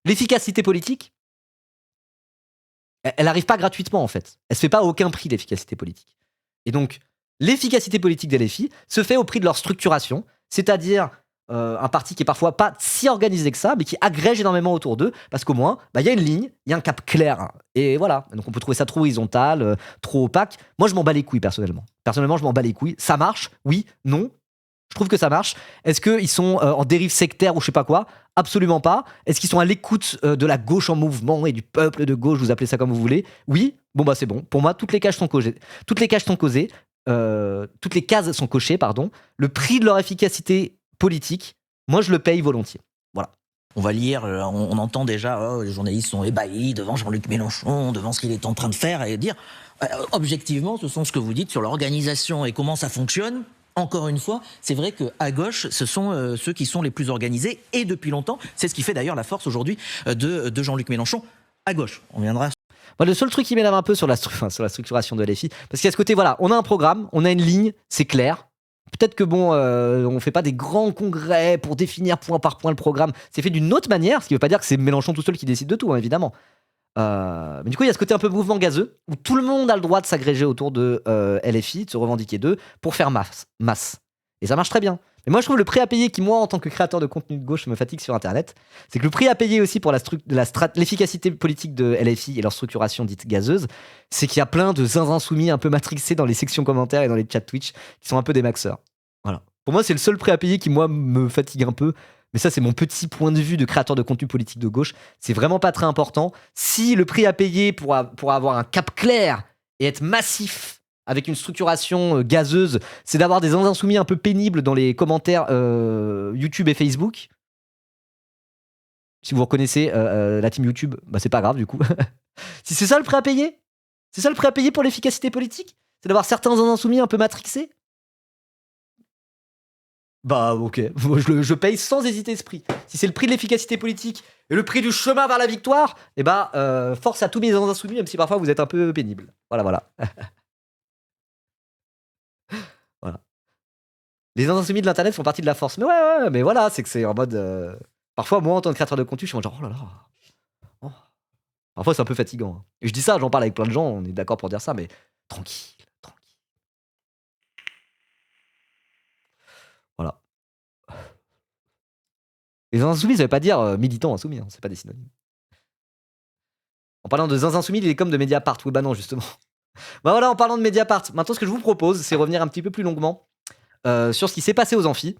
L'efficacité politique, elle arrive pas gratuitement, en fait. Elle se fait pas à aucun prix, l'efficacité politique. Et donc, l'efficacité politique des LFI se fait au prix de leur structuration, c'est-à-dire un parti qui est parfois pas si organisé que ça, mais qui agrège énormément autour d'eux, parce qu'au moins, il y a une ligne, il y a un cap clair, et voilà. Donc on peut trouver ça trop horizontal, trop opaque. Moi, je m'en bats les couilles, personnellement. Personnellement, je m'en bats les couilles. Ça marche? Oui? Non? Je trouve que ça marche. Est-ce qu'ils sont en dérive sectaire ou je sais pas quoi? Absolument pas. Est-ce qu'ils sont à l'écoute de la gauche en mouvement et du peuple de gauche, vous appelez ça comme vous voulez? Oui? Bon, bah c'est bon. Pour moi, toutes les cases sont causées. Toutes les cases sont cochées, pardon. Le prix de leur efficacité politique, moi je le paye volontiers. Voilà. On va lire, on entend déjà, les journalistes sont ébahis devant Jean-Luc Mélenchon, devant ce qu'il est en train de faire, et dire, objectivement, ce sont ce que vous dites sur l'organisation et comment ça fonctionne. Encore une fois, c'est vrai qu'à gauche, ce sont ceux qui sont les plus organisés, et depuis longtemps, c'est ce qui fait d'ailleurs la force aujourd'hui de Jean-Luc Mélenchon à gauche. On viendra. Moi, le seul truc qui m'énerve un peu sur la structuration de LFI, parce qu'à ce côté, voilà, on a un programme, on a une ligne, c'est clair. Peut-être que on fait pas des grands congrès pour définir point par point le programme. C'est fait d'une autre manière, ce qui veut pas dire que c'est Mélenchon tout seul qui décide de tout, hein, évidemment. Mais du coup, il y a ce côté un peu mouvement gazeux, où tout le monde a le droit de s'agréger autour de LFI, de se revendiquer d'eux, pour faire masse. Et ça marche très bien. Mais moi, je trouve le prix à payer qui, moi, en tant que créateur de contenu de gauche, me fatigue sur Internet, c'est que le prix à payer aussi pour l'efficacité politique de LFI et leur structuration dite gazeuse, c'est qu'il y a plein de zinzins soumis un peu matrixés dans les sections commentaires et dans les chats Twitch qui sont un peu des maxeurs. Voilà. Pour moi, c'est le seul prix à payer qui, moi, me fatigue un peu. Mais ça, c'est mon petit point de vue de créateur de contenu politique de gauche. C'est vraiment pas très important. Si le prix à payer pour avoir un cap clair et être massif avec une structuration gazeuse, c'est d'avoir des insoumis un peu pénibles dans les commentaires YouTube et Facebook. Si vous reconnaissez la team YouTube, bah c'est pas grave du coup. Si c'est ça le prix à payer, c'est ça le prix à payer pour l'efficacité politique, c'est d'avoir certains insoumis un peu matrixés. Bah ok, je paye sans hésiter ce prix. Si c'est le prix de l'efficacité politique et le prix du chemin vers la victoire, et bah force à tous mes insoumis, même si parfois vous êtes un peu pénibles. Voilà. Voilà. Les insoumis de l'internet font partie de la force. Mais ouais, mais voilà, c'est que c'est en mode. Parfois, moi, en tant que créateur de contenu, je suis en mode genre, oh là là. Oh. Parfois, c'est un peu fatigant. Hein. Et je dis ça, j'en parle avec plein de gens, on est d'accord pour dire ça, mais tranquille. Voilà. Les insoumis, ça veut pas dire militants insoumis, hein, c'est pas des synonymes. En parlant de zinzin insoumis, il est comme de Mediapart. Oui, bah non, justement. Bah voilà, en parlant de Mediapart, maintenant ce que je vous propose, c'est revenir un petit peu plus longuement sur ce qui s'est passé aux amphis,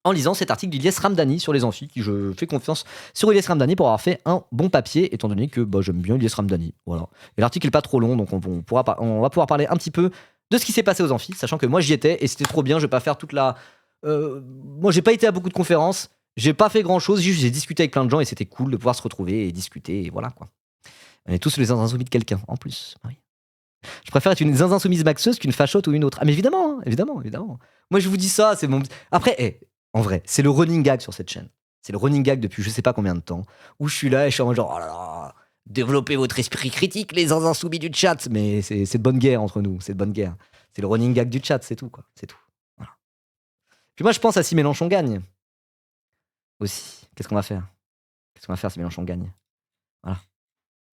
en lisant cet article d'Ilyes Ramdani sur les amphis, qui je fais confiance sur Ilyes Ramdani pour avoir fait un bon papier, étant donné que bah, j'aime bien Ilyes Ramdani. Voilà. Et l'article n'est pas trop long, donc on va pouvoir parler un petit peu de ce qui s'est passé aux amphis, sachant que moi j'y étais et c'était trop bien, je vais pas faire toute la... moi j'ai pas été à beaucoup de conférences, j'ai pas fait grand chose, j'ai discuté avec plein de gens et c'était cool de pouvoir se retrouver et discuter, et voilà quoi. On est tous les insoumis de quelqu'un, en plus. Oui. Je préfère être une zinzin soumise maxeuse qu'une fachotte ou une autre. Ah mais évidemment, hein, évidemment. Moi je vous dis ça, c'est mon... Après, en vrai, c'est le running gag sur cette chaîne. C'est le running gag depuis je sais pas combien de temps, où je suis là et je suis en mode genre, oh là là, développez votre esprit critique les zinzins soumis du chat. Mais c'est de bonne guerre entre nous, c'est de bonne guerre. C'est le running gag du chat, c'est tout quoi, c'est tout. Voilà. Puis moi je pense à si Mélenchon gagne. Aussi, qu'est-ce qu'on va faire si Mélenchon gagne? Voilà.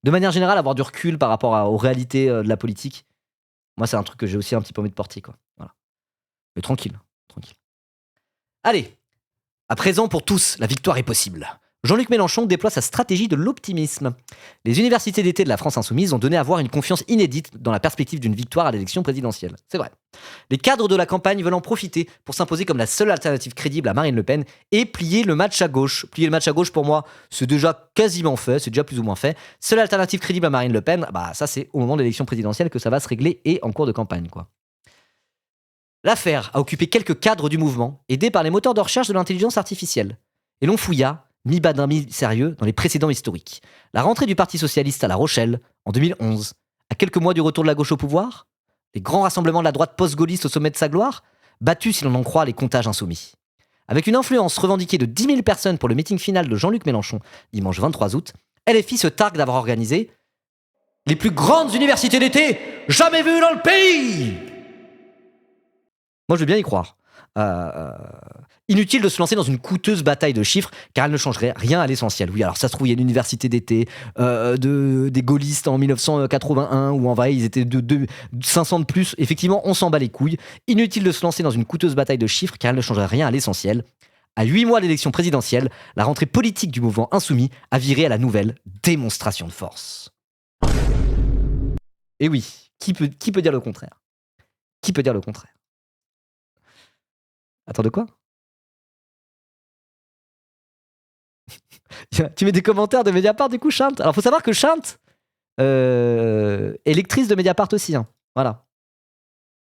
De manière générale, avoir du recul par rapport aux réalités de la politique, moi, c'est un truc que j'ai aussi un petit peu envie de porter, quoi. Voilà. Mais tranquille. Allez, à présent, pour tous, la victoire est possible. Jean-Luc Mélenchon déploie sa stratégie de l'optimisme. Les universités d'été de la France insoumise ont donné à voir une confiance inédite dans la perspective d'une victoire à l'élection présidentielle. C'est vrai. Les cadres de la campagne veulent en profiter pour s'imposer comme la seule alternative crédible à Marine Le Pen et plier le match à gauche. Plier le match à gauche, pour moi, c'est déjà quasiment fait, c'est déjà plus ou moins fait. Seule alternative crédible à Marine Le Pen, bah ça c'est au moment de l'élection présidentielle que ça va se régler et en cours de campagne, quoi. L'affaire a occupé quelques cadres du mouvement, aidés par les moteurs de recherche de l'intelligence artificielle. Et l'on fouilla, mi-bas d'un mi-sérieux, dans les précédents historiques. La rentrée du Parti Socialiste à La Rochelle, en 2011, à quelques mois du retour de la gauche au pouvoir, les grands rassemblements de la droite post-gaulliste au sommet de sa gloire, battus si l'on en croit les comptages insoumis. Avec une influence revendiquée de 10 000 personnes pour le meeting final de Jean-Luc Mélenchon, dimanche 23 août, LFI se targue d'avoir organisé les plus grandes universités d'été jamais vues dans le pays. Moi, je veux bien y croire. Inutile de se lancer dans une coûteuse bataille de chiffres, car elle ne changerait rien à l'essentiel. Oui, alors ça se trouve, il y a une université d'été des gaullistes en 1981, où en vrai, ils étaient de 500 de plus. Effectivement, on s'en bat les couilles. Inutile de se lancer dans une coûteuse bataille de chiffres, car elle ne changerait rien à l'essentiel. À 8 mois de l'élection présidentielle, la rentrée politique du mouvement insoumis a viré à la nouvelle démonstration de force. Et oui, qui peut dire le contraire? Qui peut dire le contraire? Attends, de quoi? Tu mets des commentaires de Mediapart du coup, Chant? Alors faut savoir que Chant est lectrice de Mediapart aussi, hein. Voilà.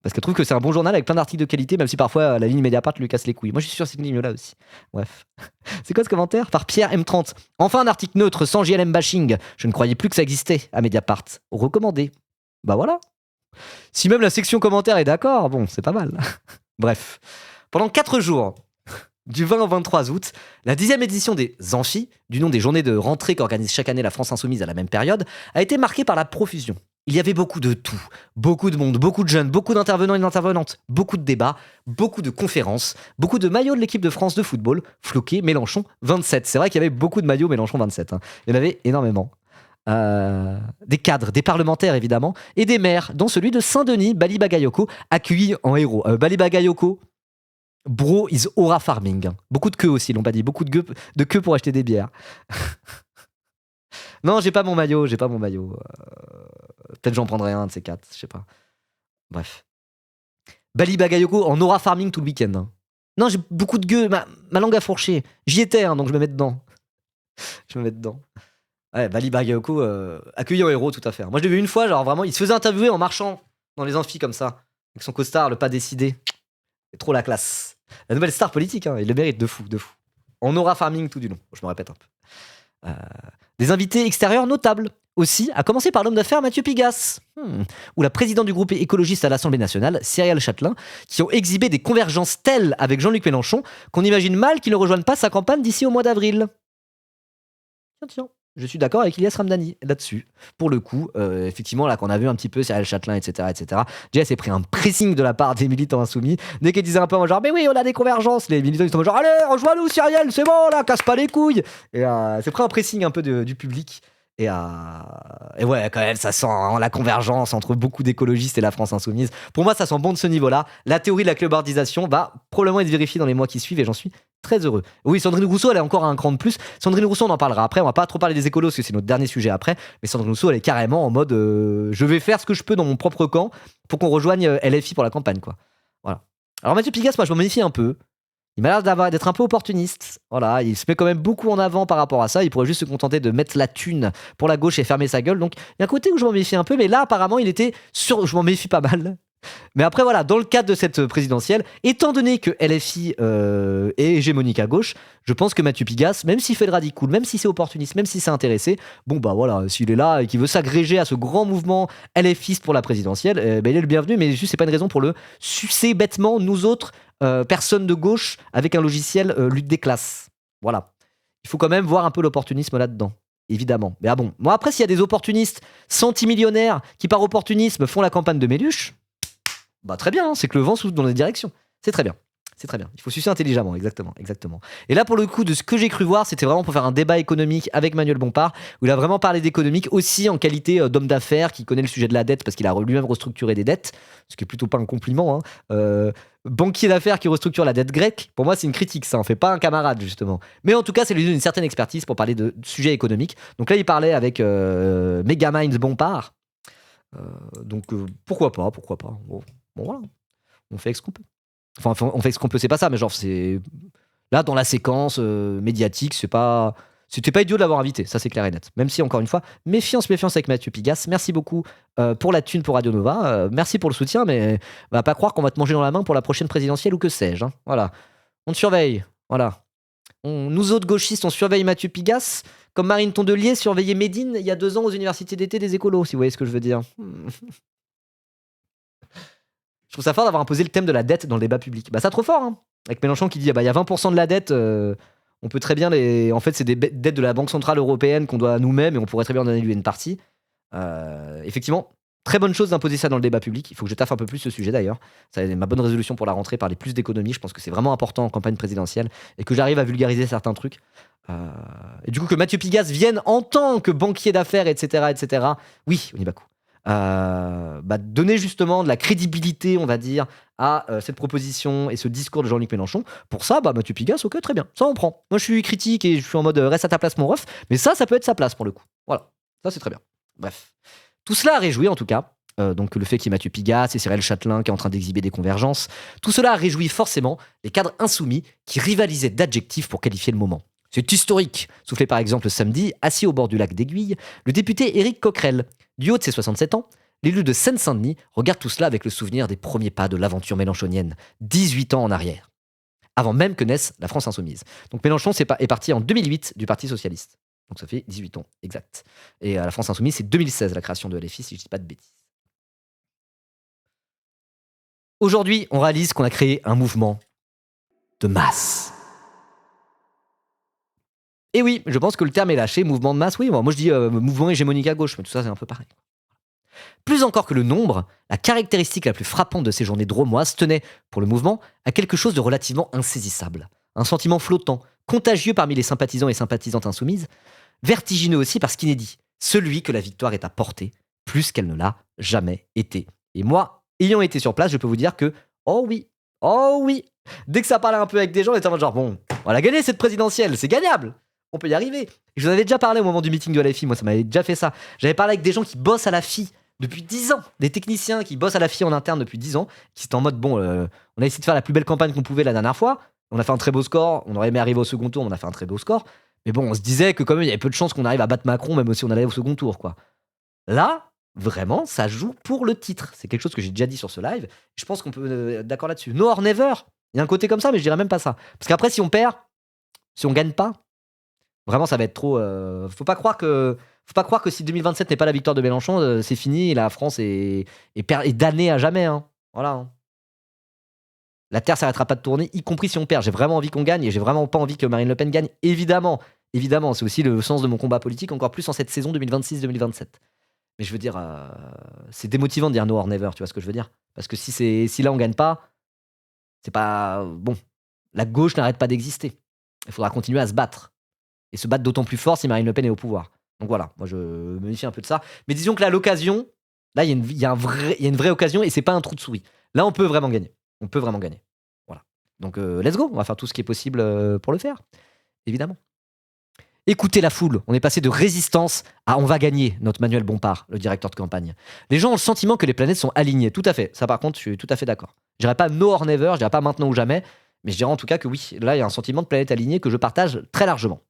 Parce qu'elle trouve que c'est un bon journal avec plein d'articles de qualité, même si parfois la ligne Mediapart lui casse les couilles. Moi je suis sur cette ligne-là aussi. Bref. C'est quoi ce commentaire? Par Pierre M30. Enfin un article neutre sans JLM bashing. Je ne croyais plus que ça existait à Mediapart. Recommandé. Bah voilà. Si même la section commentaires est d'accord, bon, c'est pas mal. Bref. Pendant 4 jours, du 20 au 23 août, la 10e édition des Amphis, du nom des journées de rentrée qu'organise chaque année la France Insoumise à la même période, a été marquée par la profusion. Il y avait beaucoup de tout, beaucoup de monde, beaucoup de jeunes, beaucoup d'intervenants et d'intervenantes, beaucoup de débats, beaucoup de conférences, beaucoup de maillots de l'équipe de France de football, floqué Mélenchon 27. C'est vrai qu'il y avait beaucoup de maillots Mélenchon 27, hein. Il y en avait énormément. Des cadres, des parlementaires évidemment, et des maires, dont celui de Saint-Denis, Bali Bagayoko, accueilli en héros. Bali Bagayoko, Bro is aura farming. Beaucoup de queues aussi, ils l'ont pas dit. Beaucoup de queues pour acheter des bières. Non, j'ai pas mon maillot. Peut-être j'en prendrai un de ces 4, je sais pas. Bref. Bali Bagayoko en aura farming tout le week-end. Hein. Non, j'ai beaucoup de gueux. Ma langue a fourché. J'y étais, hein, donc je me mets dedans. Ouais, Bali Bagayoko, accueilli en héros, tout à fait. Moi, je l'ai vu une fois, genre vraiment, il se faisait interviewer en marchant dans les amphis comme ça, avec son costard, le pas décidé. C'est trop la classe. La nouvelle star politique, hein, il le mérite de fou. En aura farming tout du long, je me répète un peu. Des invités extérieurs notables aussi, à commencer par l'homme d'affaires Mathieu Pigasse, ou la présidente du groupe écologiste à l'Assemblée nationale, Cyrielle Châtelain, qui ont exhibé des convergences telles avec Jean-Luc Mélenchon qu'on imagine mal qu'il ne rejoigne pas sa campagne d'ici au mois d'avril. Tiens. Je suis d'accord avec Ilyes Ramdani là-dessus. Pour le coup, effectivement, là qu'on a vu un petit peu Cyrielle Châtelain, etc. Déjà, elle s'est pris un pressing de la part des militants insoumis. Dès qu'elle disait un peu genre, mais oui, on a des convergences, les militants ils sont genre, allez, rejoins-nous Cyrielle, c'est bon, là, casse pas les couilles. Et c'est pris un pressing un peu du public. Et ouais, quand même, ça sent la convergence entre beaucoup d'écologistes et la France insoumise. Pour moi, ça sent bon de ce niveau-là. La théorie de la clubardisation va probablement être vérifiée dans les mois qui suivent et j'en suis très heureux. Oui, Sandrine Rousseau, elle est encore à un cran de plus. Sandrine Rousseau, on en parlera après. On va pas trop parler des écolos parce que c'est notre dernier sujet après. Mais Sandrine Rousseau, elle est carrément en mode je vais faire ce que je peux dans mon propre camp pour qu'on rejoigne LFI pour la campagne, quoi. Voilà. Alors Mathieu Pigasse, moi, je m'en méfie un peu. Il m'a l'air d'être un peu opportuniste. Voilà, il se met quand même beaucoup en avant par rapport à ça. Il pourrait juste se contenter de mettre la thune pour la gauche et fermer sa gueule. Donc, il y a un côté où je m'en méfie un peu, mais là, apparemment, il était sur. Je m'en méfie pas mal. Mais après, voilà, dans le cadre de cette présidentielle, étant donné que LFI est hégémonique à gauche, je pense que Mathieu Pigasse, même s'il fait le radical, même si c'est opportuniste, même si c'est intéressé, bon, bah voilà, s'il est là et qu'il veut s'agréger à ce grand mouvement LFiste pour la présidentielle, il est le bienvenu, mais juste, c'est pas une raison pour le sucer bêtement, nous autres. Personne de gauche avec un logiciel lutte des classes. Voilà. Il faut quand même voir un peu l'opportunisme là-dedans, évidemment. Mais bon, moi après, s'il y a des opportunistes centimillionnaires qui par opportunisme font la campagne de Méluche, bah très bien, hein, c'est que le vent souffle dans les directions. C'est très bien. Il faut sucer intelligemment, exactement. Et là, pour le coup, de ce que j'ai cru voir, c'était vraiment pour faire un débat économique avec Manuel Bompard, où il a vraiment parlé d'économique aussi en qualité d'homme d'affaires qui connaît le sujet de la dette parce qu'il a lui-même restructuré des dettes, ce qui est plutôt pas un compliment. Hein. Banquier d'affaires qui restructure la dette grecque, pour moi, c'est une critique, ça en fait pas un camarade, justement. Mais en tout cas, c'est lui d'une certaine expertise pour parler de sujets économiques. Donc là, il parlait avec Megaminds Bompard. Donc pourquoi pas. Bon, voilà. On fait ce qu'on peut. Enfin, on fait ce qu'on peut, c'est pas ça, mais genre, c'est. Là, dans la séquence médiatique, c'était pas idiot de l'avoir invité, ça c'est clair et net. Même si, encore une fois, méfiance avec Mathieu Pigasse. Merci beaucoup pour la thune pour Radio Nova. Merci pour le soutien, mais on va pas croire qu'on va te manger dans la main pour la prochaine présidentielle ou que sais-je. Hein. Voilà. On te surveille. Voilà. Nous autres gauchistes, on surveille Mathieu Pigasse, comme Marine Tondelier surveillait Médine il y a 2 ans aux universités d'été des écolos, si vous voyez ce que je veux dire. Je trouve ça fort d'avoir imposé le thème de la dette dans le débat public. Bah ça trop fort, hein. Avec Mélenchon qui dit il y a 20% de la dette, on peut très bien les. En fait, c'est des dettes de la Banque Centrale Européenne qu'on doit à nous-mêmes et on pourrait très bien en annuler une partie. Effectivement, très bonne chose d'imposer ça dans le débat public. Il faut que je taffe un peu plus ce sujet d'ailleurs. C'est ma bonne résolution pour la rentrée, parler plus d'économie. Je pense que c'est vraiment important en campagne présidentielle et que j'arrive à vulgariser certains trucs. Et du coup, que Mathieu Pigasse vienne en tant que banquier d'affaires, etc. Oui, on y va coup. Donner justement de la crédibilité, on va dire, à cette proposition et ce discours de Jean-Luc Mélenchon. Pour ça, Mathieu Pigasse, ok, très bien, ça on prend. Moi je suis critique et je suis en mode reste à ta place mon ref, mais ça peut être sa place pour le coup. Voilà, ça c'est très bien. Bref, tout cela a réjoui en tout cas. Donc le fait qu'il y ait Mathieu Pigasse et Cyrielle Châtelain qui est en train d'exhiber des convergences, tout cela a réjoui forcément les cadres insoumis qui rivalisaient d'adjectifs pour qualifier le moment. C'est historique, soufflé par exemple samedi, assis au bord du lac d'Aiguille, le député Éric Coquerel. Du haut de ses 67 ans, l'élu de Seine-Saint-Denis regarde tout cela avec le souvenir des premiers pas de l'aventure mélenchonienne, 18 ans en arrière, avant même que naisse la France insoumise. Donc Mélenchon est parti en 2008 du Parti socialiste. Donc ça fait 18 ans, exact. Et la France insoumise, c'est 2016 la création de LFI, si je ne dis pas de bêtises. Aujourd'hui, on réalise qu'on a créé un mouvement de masse. Et oui, je pense que le terme est lâché, mouvement de masse, oui. Moi je dis mouvement hégémonique à gauche, mais tout ça c'est un peu pareil. Plus encore que le nombre, la caractéristique la plus frappante de ces journées drômoises tenait, pour le mouvement, à quelque chose de relativement insaisissable. Un sentiment flottant, contagieux parmi les sympathisants et sympathisantes insoumises, vertigineux aussi parce qu'inédit, celui que la victoire est à portée, plus qu'elle ne l'a jamais été. Et moi, ayant été sur place, je peux vous dire que, oh oui, Oh oui. Dès que ça parlait un peu avec des gens, on était en mode genre, bon, on l'a gagné cette présidentielle, c'est gagnable. On peut y arriver. Je vous en avais déjà parlé au moment du meeting de la FI, moi ça m'avait déjà fait ça. J'avais parlé avec des gens qui bossent à la FI depuis 10 ans, des techniciens qui bossent à la FI en interne depuis 10 ans, qui étaient en mode, bon, on a essayé de faire la plus belle campagne qu'on pouvait la dernière fois, on a fait un très beau score, on aurait aimé arriver au second tour, on a fait un très beau score, mais bon, on se disait que quand même il y avait peu de chances qu'on arrive à battre Macron, même si on allait au second tour, quoi. Là, vraiment, ça joue pour le titre. C'est quelque chose que j'ai déjà dit sur ce live. Je pense qu'on peut être d'accord là-dessus. No or never. Il y a un côté comme ça, mais je dirais même pas ça. Parce qu'après, si on perd, si on gagne pas, vraiment, ça va être trop. Faut pas croire que si 2027 n'est pas la victoire de Mélenchon, c'est fini et la France est damnée à jamais. Hein. Voilà. Hein. La Terre s'arrêtera pas de tourner, y compris si on perd. J'ai vraiment envie qu'on gagne et j'ai vraiment pas envie que Marine Le Pen gagne. Évidemment, c'est aussi le sens de mon combat politique, encore plus en cette saison 2026-2027. Mais je veux dire, c'est démotivant de dire no or never, tu vois ce que je veux dire? Parce que si là on gagne pas, c'est pas bon. La gauche n'arrête pas d'exister. Il faudra continuer à se battre. Et se battre d'autant plus fort si Marine Le Pen est au pouvoir. Donc voilà, moi je me méfie un peu de ça. Mais disons que là, l'occasion, là, il y a une vraie occasion et c'est pas un trou de souris. Là, on peut vraiment gagner. On peut vraiment gagner. Voilà. Donc let's go, on va faire tout ce qui est possible pour le faire. Évidemment. Écoutez la foule, on est passé de résistance à on va gagner, notre Manuel Bompard, le directeur de campagne. Les gens ont le sentiment que les planètes sont alignées, tout à fait. Ça par contre, je suis tout à fait d'accord. Je dirais pas no or never, je dirais pas maintenant ou jamais, mais je dirais en tout cas que oui, là il y a un sentiment de planète alignée que je partage très largement.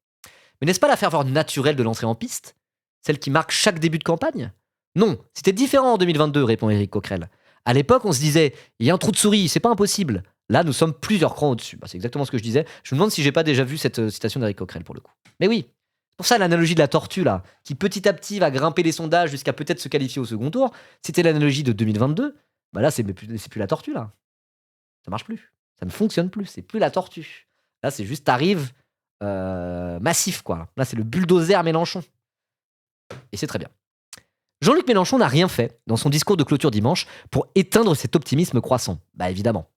Mais n'est-ce pas la ferveur naturelle de l'entrée en piste? Celle qui marque chaque début de campagne? Non, c'était différent en 2022, répond Éric Coquerel. À l'époque, on se disait, il y a un trou de souris, c'est pas impossible. Là, nous sommes plusieurs crans au-dessus. Bah, c'est exactement ce que je disais. Je me demande si j'ai pas déjà vu cette citation d'Éric Coquerel pour le coup. Mais oui, c'est pour ça l'analogie de la tortue, là, qui petit à petit va grimper les sondages jusqu'à peut-être se qualifier au second tour. C'était l'analogie de 2022. Bah là, c'est plus la tortue, là. Ça marche plus. Ça ne fonctionne plus. C'est plus la tortue. Là, c'est juste, t'arrives massif, quoi. Là, c'est le bulldozer Mélenchon. Et c'est très bien. Jean-Luc Mélenchon n'a rien fait dans son discours de clôture dimanche pour éteindre cet optimisme croissant. Bah évidemment.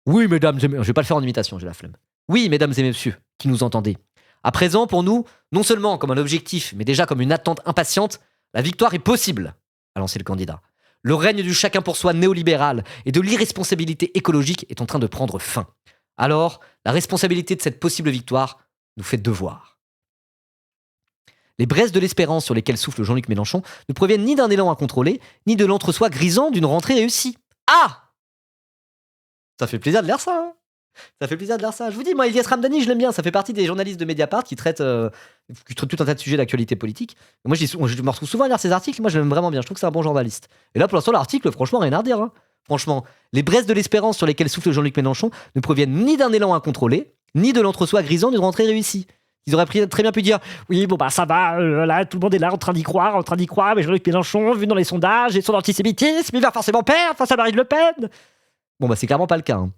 Oui, mesdames et messieurs, je vais pas le faire en imitation, j'ai la flemme. Oui, mesdames et messieurs, qui nous entendez. À présent, pour nous, non seulement comme un objectif, mais déjà comme une attente impatiente, la victoire est possible, a lancé le candidat. Le règne du chacun pour soi néolibéral et de l'irresponsabilité écologique est en train de prendre fin. Alors, la responsabilité de cette possible victoire nous fait devoir. Les braises de l'espérance sur lesquelles souffle Jean-Luc Mélenchon ne proviennent ni d'un élan incontrôlé, ni de l'entre-soi grisant d'une rentrée réussie. Ah! Ça fait plaisir de lire ça, hein. Ça fait plaisir de lire ça. Je vous dis, moi, Ilyes Ramdani, je l'aime bien. Ça fait partie des journalistes de Mediapart qui traitent tout un tas de sujets d'actualité politique. Et moi, je me retrouve souvent à lire ses articles. Moi, je l'aime vraiment bien. Je trouve que c'est un bon journaliste. Et là, pour l'instant, l'article, franchement, rien à redire. Hein. Franchement, les braises de l'espérance sur lesquelles souffle Jean-Luc Mélenchon ne proviennent ni d'un élan incontrôlé, ni de l'entre-soi grisant d'une rentrée réussie. Ils auraient très bien pu dire oui, bon, bah ça va, là, tout le monde est là en train d'y croire, mais Jean-Luc Mélenchon, vu dans les sondages et son antisémitisme, il va forcément perdre face à Marine Le Pen. Bon, bah c'est clairement pas le cas. Hein.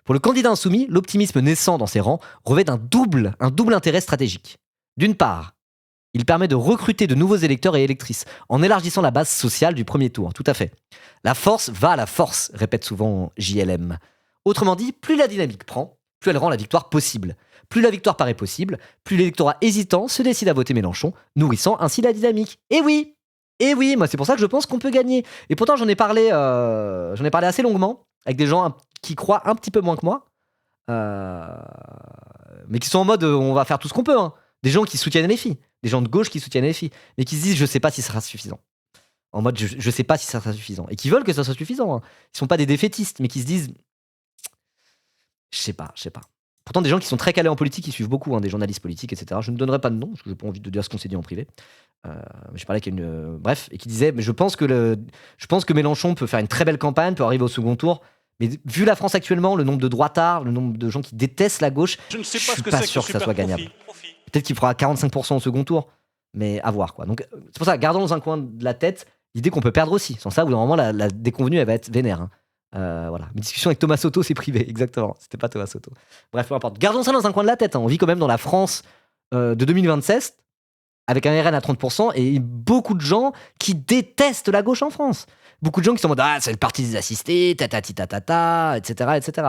Pour le candidat insoumis, l'optimisme naissant dans ses rangs revêt un double intérêt stratégique. D'une part, il permet de recruter de nouveaux électeurs et électrices en élargissant la base sociale du premier tour. Tout à fait. La force va à la force, répète souvent JLM. Autrement dit, plus la dynamique prend, plus elle rend la victoire possible. Plus la victoire paraît possible, plus l'électorat hésitant se décide à voter Mélenchon, nourrissant ainsi la dynamique. Et oui, moi c'est pour ça que je pense qu'on peut gagner. Et pourtant j'en ai parlé assez longuement avec des gens qui croient un petit peu moins que moi, mais qui sont en mode on va faire tout ce qu'on peut. Hein. Des gens qui soutiennent les filles, des gens de gauche qui soutiennent les filles, mais qui se disent je sais pas si ça sera suffisant. En mode je sais pas si ça sera suffisant. Et qui veulent que ça soit suffisant. Hein. Ils sont pas des défaitistes, mais qui se disent je sais pas. Pourtant, des gens qui sont très calés en politique, qui suivent beaucoup, hein, des journalistes politiques, etc. Je ne donnerai pas de nom, parce que j'ai pas envie de dire ce qu'on s'est dit en privé. Je parlais avec bref, et qui disait, mais je pense que Mélenchon peut faire une très belle campagne, peut arriver au second tour, mais vu la France actuellement, le nombre de droitards, le nombre de gens qui détestent la gauche, je suis pas sûr que ça soit gagnable. Peut-être qu'il fera 45% au second tour, mais à voir, quoi. Donc, c'est pour ça, gardons dans un coin de la tête l'idée qu'on peut perdre aussi. Sans ça, au bout d'un moment, la déconvenue, elle va être vénère. Hein. Voilà, mes discussions avec Thomas Soto, c'est privé, exactement. C'était pas Thomas Soto. Bref, peu importe. Gardons ça dans un coin de la tête. Hein. On vit quand même dans la France de 2026, avec un RN à 30% et beaucoup de gens qui détestent la gauche en France. Beaucoup de gens qui sont en mode c'est le parti des assistés, etc.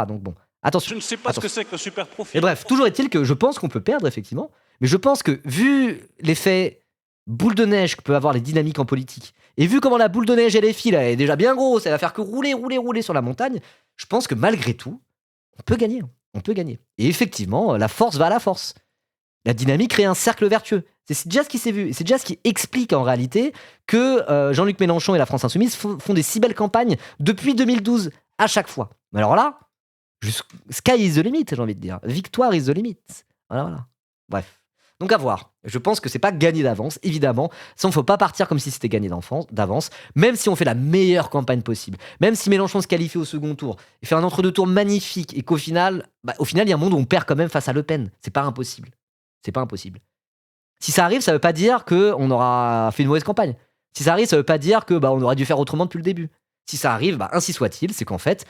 Donc bon, attention. Je ne sais pas ce que c'est que le super profil. Et bref, toujours est-il que je pense qu'on peut perdre, effectivement, mais je pense que vu l'effet boule de neige que peut avoir les dynamiques en politique Et vu comment la boule de neige, elle est file, elle est déjà bien grosse, elle va faire que rouler sur la montagne, je pense que malgré tout, on peut gagner. On peut gagner. Et effectivement, la force va à la force. La dynamique crée un cercle vertueux. C'est déjà ce qui s'est vu. Et c'est déjà ce qui explique en réalité que Jean-Luc Mélenchon et la France Insoumise font des si belles campagnes depuis 2012 à chaque fois. Mais alors là, sky is the limit, j'ai envie de dire. Victoire is the limit. Voilà. Bref. Donc à voir. Je pense que c'est pas gagné d'avance, évidemment. Ça, il faut pas partir comme si c'était gagné d'avance. Même si on fait la meilleure campagne possible. Même si Mélenchon se qualifie au second tour et fait un entre-deux tours magnifique et qu'au final, il y a un monde où on perd quand même face à Le Pen. C'est pas impossible. Si ça arrive, ça veut pas dire qu'on aura fait une mauvaise campagne. Si ça arrive, ça veut pas dire que on aurait dû faire autrement depuis le début. Si ça arrive, ainsi soit-il, c'est qu'en fait,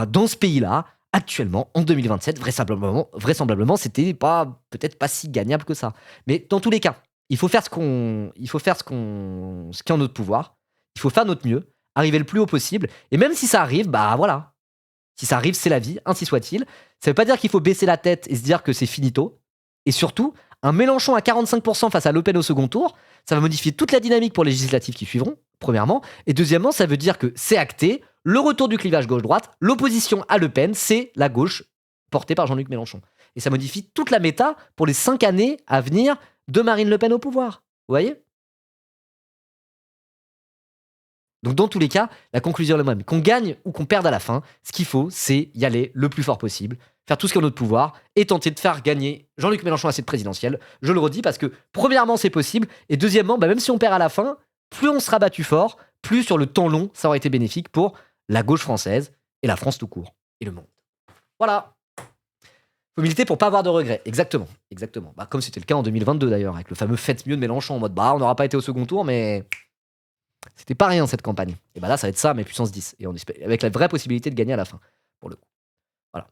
dans ce pays-là, actuellement, en 2027, vraisemblablement, c'était peut-être pas si gagnable que ça. Mais dans tous les cas, il faut faire ce qui est en notre pouvoir. Il faut faire notre mieux, arriver le plus haut possible. Et même si ça arrive, voilà. Si ça arrive, c'est la vie, ainsi soit-il. Ça veut pas dire qu'il faut baisser la tête et se dire que c'est finito. Et surtout, un Mélenchon à 45% face à Le Pen au second tour, ça va modifier toute la dynamique pour les législatives qui suivront, premièrement. Et deuxièmement, ça veut dire que c'est acté, le retour du clivage gauche-droite, l'opposition à Le Pen, c'est la gauche portée par Jean-Luc Mélenchon. Et ça modifie toute la méta pour les 5 années à venir de Marine Le Pen au pouvoir. Vous voyez ? Donc dans tous les cas, la conclusion est la même. Qu'on gagne ou qu'on perde à la fin, ce qu'il faut, c'est y aller le plus fort possible, faire tout ce qui est en notre pouvoir et tenter de faire gagner Jean-Luc Mélenchon à cette présidentielle. Je le redis parce que premièrement, c'est possible et deuxièmement, même si on perd à la fin, plus on sera battu fort, plus sur le temps long, ça aurait été bénéfique pour la gauche française et la France tout court et le monde. Voilà. Faut militer pour pas avoir de regrets. Exactement. Comme c'était le cas en 2022 d'ailleurs, avec le fameux faites mieux de Mélenchon en mode on n'aura pas été au second tour, mais c'était pas rien cette campagne. Et là, ça va être ça, mais puissance 10. Et avec la vraie possibilité de gagner à la fin, pour le coup. Voilà.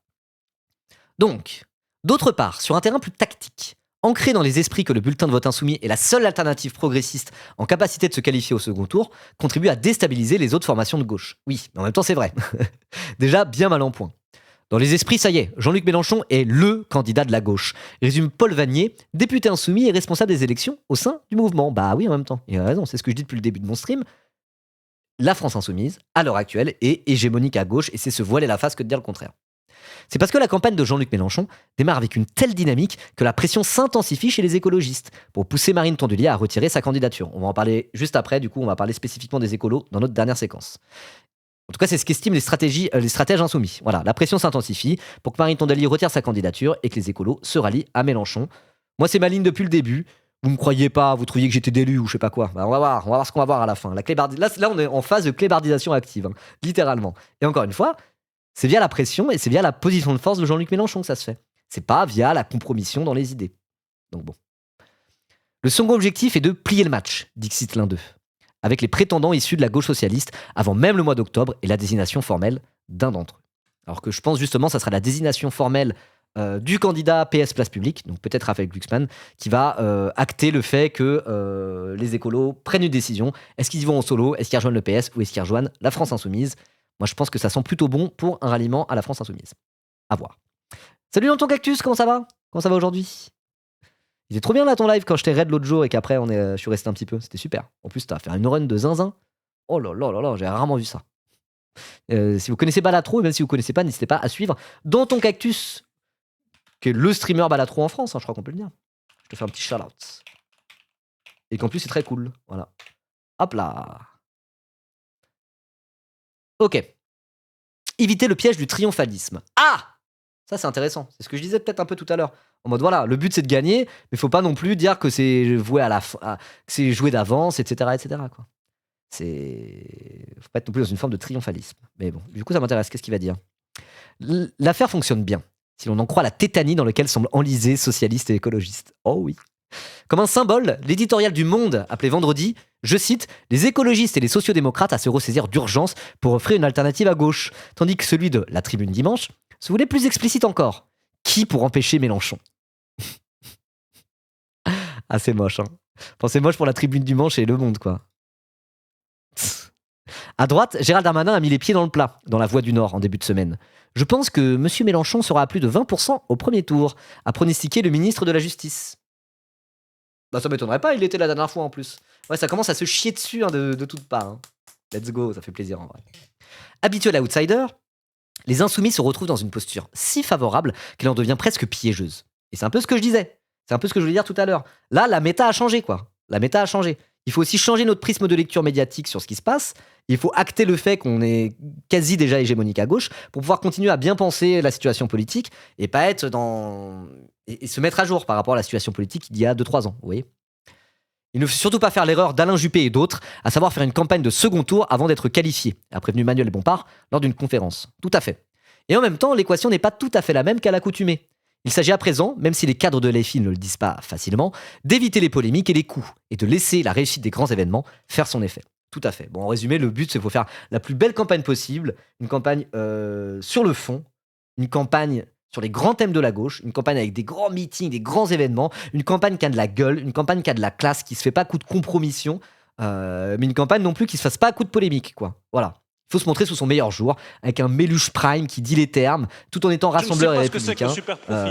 Donc, d'autre part, sur un terrain plus tactique, ancré dans les esprits que le bulletin de vote insoumis est la seule alternative progressiste en capacité de se qualifier au second tour, contribue à déstabiliser les autres formations de gauche. Oui, mais en même temps, c'est vrai. Déjà, bien mal en point. Dans les esprits, ça y est, Jean-Luc Mélenchon est LE candidat de la gauche, résume Paul Vannier, député insoumis et responsable des élections au sein du mouvement. Oui, en même temps, il a raison, c'est ce que je dis depuis le début de mon stream. La France insoumise, à l'heure actuelle, est hégémonique à gauche et c'est se voiler la face que de dire le contraire. C'est parce que la campagne de Jean-Luc Mélenchon démarre avec une telle dynamique que la pression s'intensifie chez les écologistes pour pousser Marine Tondelier à retirer sa candidature. On va en parler juste après, du coup on va parler spécifiquement des écolos dans notre dernière séquence. En tout cas, c'est ce qu'estiment les stratèges insoumis. Voilà, la pression s'intensifie pour que Marine Tondelier retire sa candidature et que les écolos se rallient à Mélenchon. Moi, c'est ma ligne depuis le début. Vous me croyez pas, vous trouviez que j'étais d'élu ou je sais pas quoi. On va voir ce qu'on va voir à la fin. Là, on est en phase de clébardisation active, littéralement. Et encore une fois, c'est via la pression et c'est via la position de force de Jean-Luc Mélenchon que ça se fait. C'est pas via la compromission dans les idées. Donc bon. Le second objectif est de plier le match, dit Citlin 2. Avec les prétendants issus de la gauche socialiste avant même le mois d'octobre et la désignation formelle d'un d'entre eux. Alors que je pense justement ça sera la désignation formelle du candidat PS Place Publique, donc peut-être Raphaël Glucksmann, qui va acter le fait que les écolos prennent une décision. Est-ce qu'ils y vont en solo? Est-ce qu'ils rejoignent le PS? Ou est-ce qu'ils rejoignent la France Insoumise? Moi je pense que ça sent plutôt bon pour un ralliement à la France Insoumise. À voir. Salut Danton Cactus, comment ça va? Comment ça va aujourd'hui? Il était trop bien là ton live quand je t'ai raid l'autre jour et qu'après je suis resté un petit peu. C'était super. En plus, t'as fait une run de zinzin. Oh là là là là, j'ai rarement vu ça. Si vous connaissez Balatro, et même si vous connaissez pas, n'hésitez pas à suivre Danton Cactus, qui est le streamer Balatro en France, je crois qu'on peut le dire. Je te fais un petit shout-out. Et qu'en plus, c'est très cool. Voilà. Hop là. Ok. Éviter le piège du triomphalisme. Ah! Ça, c'est intéressant. C'est ce que je disais peut-être un peu tout à l'heure. En mode, voilà, le but, c'est de gagner, mais faut pas non plus dire que c'est voué que c'est joué d'avance, etc., etc., quoi. Faut pas être non plus dans une forme de triomphalisme. Mais bon, du coup, ça m'intéresse. Qu'est-ce qu'il va dire? L'affaire fonctionne bien, si l'on en croit la tétanie dans laquelle semblent enlisés socialistes et écologistes. Oh oui. Comme un symbole, l'éditorial du Monde appelé vendredi, je cite, les écologistes et les sociodémocrates à se ressaisir d'urgence pour offrir une alternative à gauche, tandis que celui de La Tribune dimanche se voulait plus explicite encore. Qui pour empêcher Mélenchon? Ah, c'est moche, hein. Enfin, c'est moche pour La Tribune dimanche et Le Monde, quoi. À droite, Gérald Darmanin a mis les pieds dans le plat dans La Voix du Nord en début de semaine. Je pense que M. Mélenchon sera à plus de 20% au premier tour, a pronostiqué le ministre de la Justice. Bah ça m'étonnerait pas, il l'était la dernière fois en plus. Ouais, ça commence à se chier dessus hein, de toutes parts. Hein. Let's go, ça fait plaisir en vrai. Habituel outsider, les insoumis se retrouvent dans une posture si favorable qu'elle en devient presque piégeuse. Et c'est un peu ce que je disais. C'est un peu ce que je voulais dire tout à l'heure. Là, la méta a changé, quoi. La méta a changé. Il faut aussi changer notre prisme de lecture médiatique sur ce qui se passe. Il faut acter le fait qu'on est quasi déjà hégémonique à gauche pour pouvoir continuer à bien penser la situation politique et pas être dans... et se mettre à jour par rapport à la situation politique d'il y a 2-3 ans, vous voyez. Il ne faut surtout pas faire l'erreur d'Alain Juppé et d'autres, à savoir faire une campagne de second tour avant d'être qualifié, a prévenu Manuel Bompard lors d'une conférence. Tout à fait. Et en même temps, l'équation n'est pas tout à fait la même qu'à l'accoutumée. Il s'agit à présent, même si les cadres de l'EFI ne le disent pas facilement, d'éviter les polémiques et les coups, et de laisser la réussite des grands événements faire son effet. Tout à fait. Bon, en résumé, le but, c'est qu'il faut faire la plus belle campagne possible, une campagne sur le fond, une campagne sur les grands thèmes de la gauche, une campagne avec des grands meetings, des grands événements, une campagne qui a de la gueule, une campagne qui a de la classe, qui se fait pas à coup de compromission, mais une campagne non plus qui se fasse pas à coup de polémique, quoi. Voilà. Il faut se montrer sous son meilleur jour, avec un Méluche Prime qui dit les termes, tout en étant rassembleur et républicain,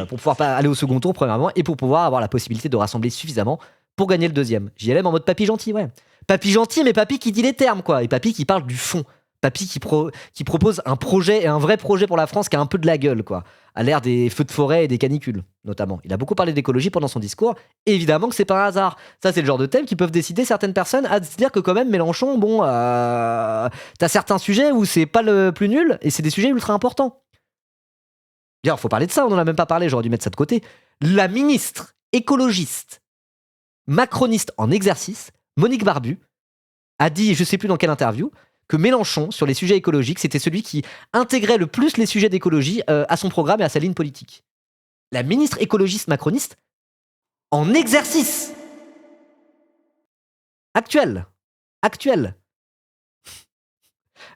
pour pouvoir pas aller au second tour, premièrement, et pour pouvoir avoir la possibilité de rassembler suffisamment pour gagner le deuxième. JLM en mode papy gentil, ouais. Papy gentil, mais papy qui dit les termes, quoi. Et papy qui parle du fond. Papy qui propose un projet, et un vrai projet pour la France qui a un peu de la gueule, quoi. À l'ère des feux de forêt et des canicules, notamment. Il a beaucoup parlé d'écologie pendant son discours. Et évidemment que c'est pas un hasard. Ça, c'est le genre de thème qui peuvent décider certaines personnes à se dire que quand même, Mélenchon, bon, t'as certains sujets où c'est pas le plus nul, et c'est des sujets ultra importants. D'ailleurs, faut parler de ça, on en a même pas parlé, j'aurais dû mettre ça de côté. La ministre écologiste, macroniste en exercice, Monique Barbu, a dit, je sais plus dans quelle interview, que Mélenchon, sur les sujets écologiques, c'était celui qui intégrait le plus les sujets d'écologie à son programme et à sa ligne politique. La ministre écologiste macroniste en exercice. Actuelle.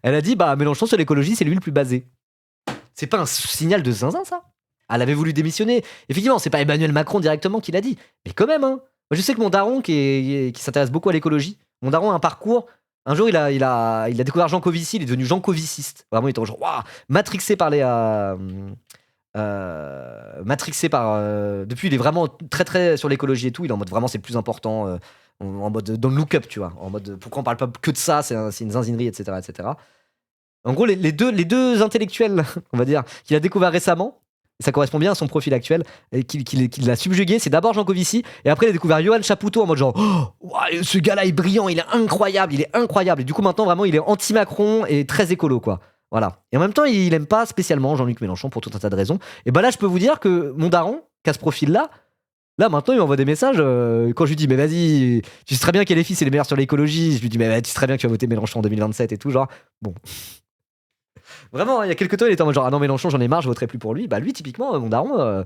Elle a dit, bah Mélenchon sur l'écologie, c'est lui le plus basé. C'est pas un signal de zinzin, ça? Elle avait voulu démissionner. Effectivement, c'est pas Emmanuel Macron directement qui l'a dit. Mais quand même, hein. Moi, je sais que mon daron, qui s'intéresse beaucoup à l'écologie, mon daron a un parcours. Un jour, il a découvert Jean Covici, il est devenu Jean Coviciste. Vraiment, il était genre, waouh, matrixé par les. Depuis, il est vraiment très très sur l'écologie et tout. Il est en mode vraiment, c'est le plus important. En mode dans le look-up, tu vois. En mode pourquoi on parle pas que de ça, c'est une zinzinerie, etc. etc. En gros, les deux intellectuels, on va dire, qu'il a découvert récemment, ça correspond bien à son profil actuel, et qu'il l'a subjugué, c'est d'abord Jean Covici, et après il a découvert Johan Chapoutot en mode genre oh, ce gars-là est brillant, il est incroyable, et du coup maintenant vraiment il est anti-Macron et très écolo, quoi. Voilà. Et en même temps, il aime pas spécialement Jean-Luc Mélenchon pour tout un tas de raisons. Et bah là, je peux vous dire que mon daron, qui a ce profil-là, là maintenant il m'envoie des messages quand je lui dis mais vas-y, tu sais très bien qu'LFI c'est les meilleurs sur l'écologie, je lui dis mais tu sais très bien que tu vas voter Mélenchon en 2027 et tout, genre bon. Vraiment, il y a quelques temps, il était en mode genre ah non Mélenchon, j'en ai marre, je voterai plus pour lui. Bah lui typiquement, mon daron,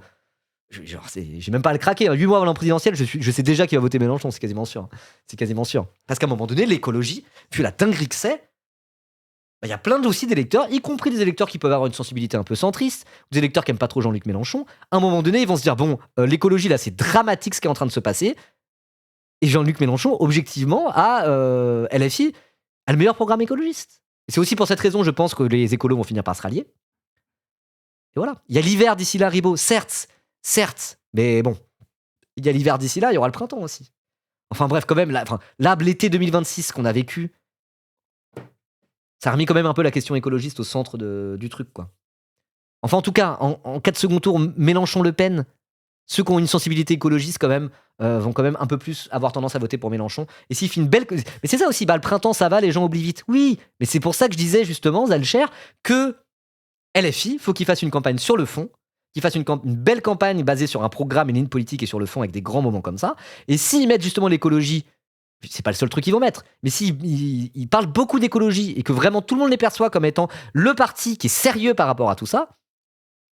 j'ai même pas à le craquer. 8 mois avant la présidentielle, je sais déjà qu'il va voter Mélenchon, c'est quasiment sûr. C'est quasiment sûr. Parce qu'à un moment donné, l'écologie, vu la dinguerie que c'est, il y a plein aussi d'électeurs, y compris des électeurs qui peuvent avoir une sensibilité un peu centriste, des électeurs qui aiment pas trop Jean-Luc Mélenchon. À un moment donné, ils vont se dire bon, l'écologie là, c'est dramatique ce qui est en train de se passer. Et Jean-Luc Mélenchon, objectivement, LFI, a le meilleur programme écologiste. Et c'est aussi pour cette raison, je pense, que les écolos vont finir par se rallier. Et voilà. Il y a l'hiver d'ici là, Ribot, certes, mais bon, il y a l'hiver d'ici là, il y aura le printemps aussi. Enfin bref, quand même, là, l'été 2026 qu'on a vécu, ça a remis quand même un peu la question écologiste au centre du truc, quoi. Enfin, en tout cas, en cas de second tour, Mélenchon-Le Pen, ceux qui ont une sensibilité écologiste quand même vont quand même un peu plus avoir tendance à voter pour Mélenchon. Et s'il fait une belle... Mais c'est ça aussi, le printemps ça va, les gens oublient vite. Oui, mais c'est pour ça que je disais justement, Zalcher, que LFI, faut qu'il fasse une campagne sur le fond, qu'il fasse une belle campagne basée sur un programme, une ligne politique et sur le fond avec des grands moments comme ça. Et s'ils mettent justement l'écologie, c'est pas le seul truc qu'ils vont mettre, mais s'ils parlent beaucoup d'écologie et que vraiment tout le monde les perçoit comme étant le parti qui est sérieux par rapport à tout ça,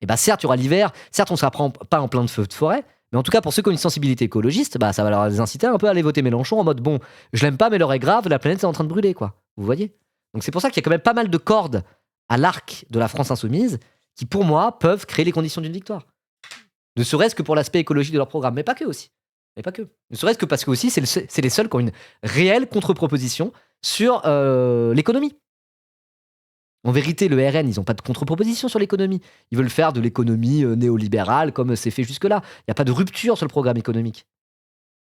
et bah certes, il y aura l'hiver, certes, on ne sera pas en plein de feux de forêt, mais en tout cas, pour ceux qui ont une sensibilité écologiste, bah, ça va leur inciter un peu à aller voter Mélenchon en mode bon, je l'aime pas, mais l'heure est grave, la planète est en train de brûler, quoi. Vous voyez? Donc c'est pour ça qu'il y a quand même pas mal de cordes à l'arc de la France insoumise qui, pour moi, peuvent créer les conditions d'une victoire. Ne serait-ce que pour l'aspect écologique de leur programme, mais pas que aussi. Mais pas que. Ne serait-ce que parce que aussi, c'est les seuls qui ont une réelle contre-proposition sur l'économie. En vérité, le RN, ils n'ont pas de contre-proposition sur l'économie. Ils veulent faire de l'économie néolibérale comme c'est fait jusque-là. Il n'y a pas de rupture sur le programme économique.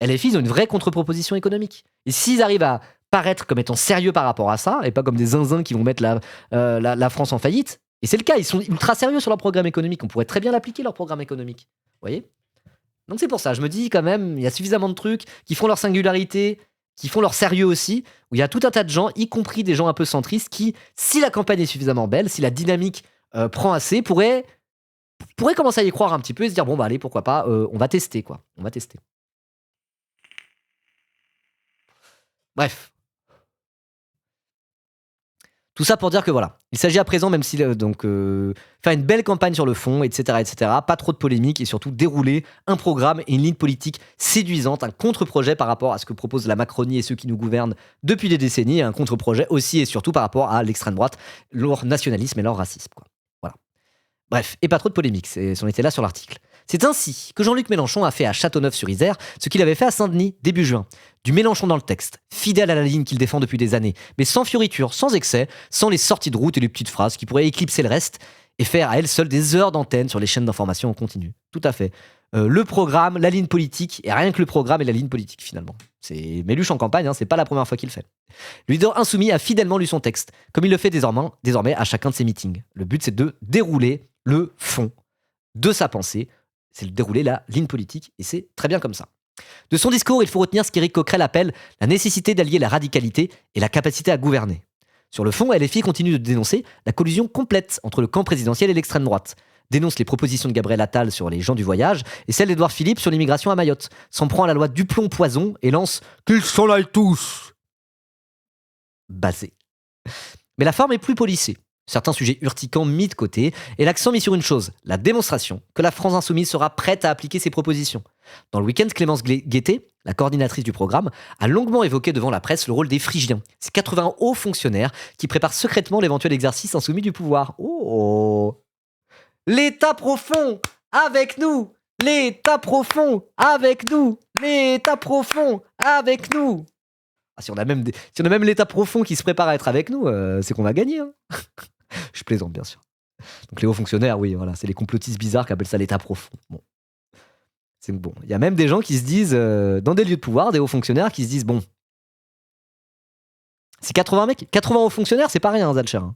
LFI, ils ont une vraie contre-proposition économique. Et s'ils arrivent à paraître comme étant sérieux par rapport à ça, et pas comme des zinzins qui vont mettre la France en faillite, et c'est le cas, ils sont ultra sérieux sur leur programme économique, on pourrait très bien l'appliquer, leur programme économique. Vous voyez ? Donc c'est pour ça, je me dis quand même, il y a suffisamment de trucs qui font leur singularité, qui font leur sérieux aussi, où il y a tout un tas de gens, y compris des gens un peu centristes, qui, si la campagne est suffisamment belle, si la dynamique prend assez, pourraient commencer à y croire un petit peu et se dire, bon bah allez, pourquoi pas, on va tester quoi, on va tester. Bref. Tout ça pour dire que voilà, il s'agit à présent, même si faire une belle campagne sur le fond, etc., pas trop de polémiques et surtout dérouler un programme et une ligne politique séduisante, un contre-projet par rapport à ce que propose la Macronie et ceux qui nous gouvernent depuis des décennies, et un contre-projet aussi et surtout par rapport à l'extrême droite, leur nationalisme et leur racisme, quoi. Voilà. Bref, et pas trop de polémiques, c'en était là sur l'article. C'est ainsi que Jean-Luc Mélenchon a fait à Châteauneuf-sur-Isère ce qu'il avait fait à Saint-Denis début juin. Du Mélenchon dans le texte, fidèle à la ligne qu'il défend depuis des années, mais sans fioritures, sans excès, sans les sorties de route et les petites phrases qui pourraient éclipser le reste et faire à elles seules des heures d'antenne sur les chaînes d'information en continu. Tout à fait. Le programme, la ligne politique, et rien que le programme et la ligne politique finalement. C'est Méluche en campagne, hein, c'est pas la première fois qu'il le fait. Le leader insoumis a fidèlement lu son texte, comme il le fait désormais à chacun de ses meetings. Le but, c'est de dérouler le fond de sa pensée, c'est de dérouler la ligne politique, et c'est très bien comme ça. De son discours, il faut retenir ce qu'Éric Coquerel appelle la nécessité d'allier la radicalité et la capacité à gouverner. Sur le fond, LFI continue de dénoncer la collusion complète entre le camp présidentiel et l'extrême droite, dénonce les propositions de Gabriel Attal sur les gens du voyage et celle d'Édouard Philippe sur l'immigration à Mayotte, s'en prend à la loi Duplon-Poison et lance « qu'ils s'en aillent tous !» Basé. Mais la forme est plus polissée. Certains sujets urticants mis de côté, et l'accent mis sur une chose, la démonstration que la France insoumise sera prête à appliquer ses propositions. Dans le week-end, Clémence Guettet, la coordinatrice du programme, a longuement évoqué devant la presse le rôle des Phrygiens, ces 80 hauts fonctionnaires qui préparent secrètement l'éventuel exercice insoumis du pouvoir. Oh, l'État profond, avec nous! L'État profond, avec nous! L'État profond, avec nous! Ah, si on a même l'État profond qui se prépare à être avec nous, c'est qu'on va gagner. Hein. Je plaisante, bien sûr. Donc les hauts fonctionnaires, oui, voilà, c'est les complotistes bizarres qui appellent ça l'État profond. Bon. C'est bon. Il y a même des gens qui se disent, dans des lieux de pouvoir, des hauts fonctionnaires qui se disent, bon, c'est 80 mecs, 80 hauts fonctionnaires, c'est pas rien, Zalcher. Hein.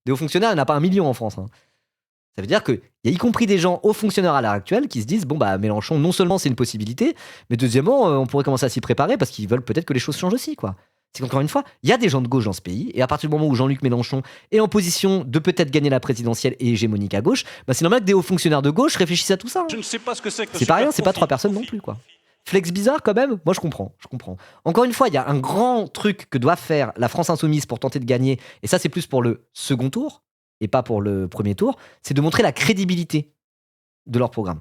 Des hauts fonctionnaires, il n'y en a pas 1 million en France. Hein. Ça veut dire qu'il y a y compris des gens hauts fonctionnaires à l'heure actuelle qui se disent, bon, bah, Mélenchon, non seulement c'est une possibilité, mais deuxièmement, on pourrait commencer à s'y préparer parce qu'ils veulent peut-être que les choses changent aussi, quoi. C'est qu'encore une fois, il y a des gens de gauche dans ce pays, et à partir du moment où Jean-Luc Mélenchon est en position de peut-être gagner la présidentielle et hégémonique à gauche, bah c'est normal que des hauts fonctionnaires de gauche réfléchissent à tout ça. Hein. Je ne sais pas ce que c'est que c'est pas rien, c'est pas 3 personnes non plus, quoi. Flex bizarre quand même, moi je comprends. Encore une fois, il y a un grand truc que doit faire la France insoumise pour tenter de gagner, et ça c'est plus pour le second tour, et pas pour le premier tour, c'est de montrer la crédibilité de leur programme.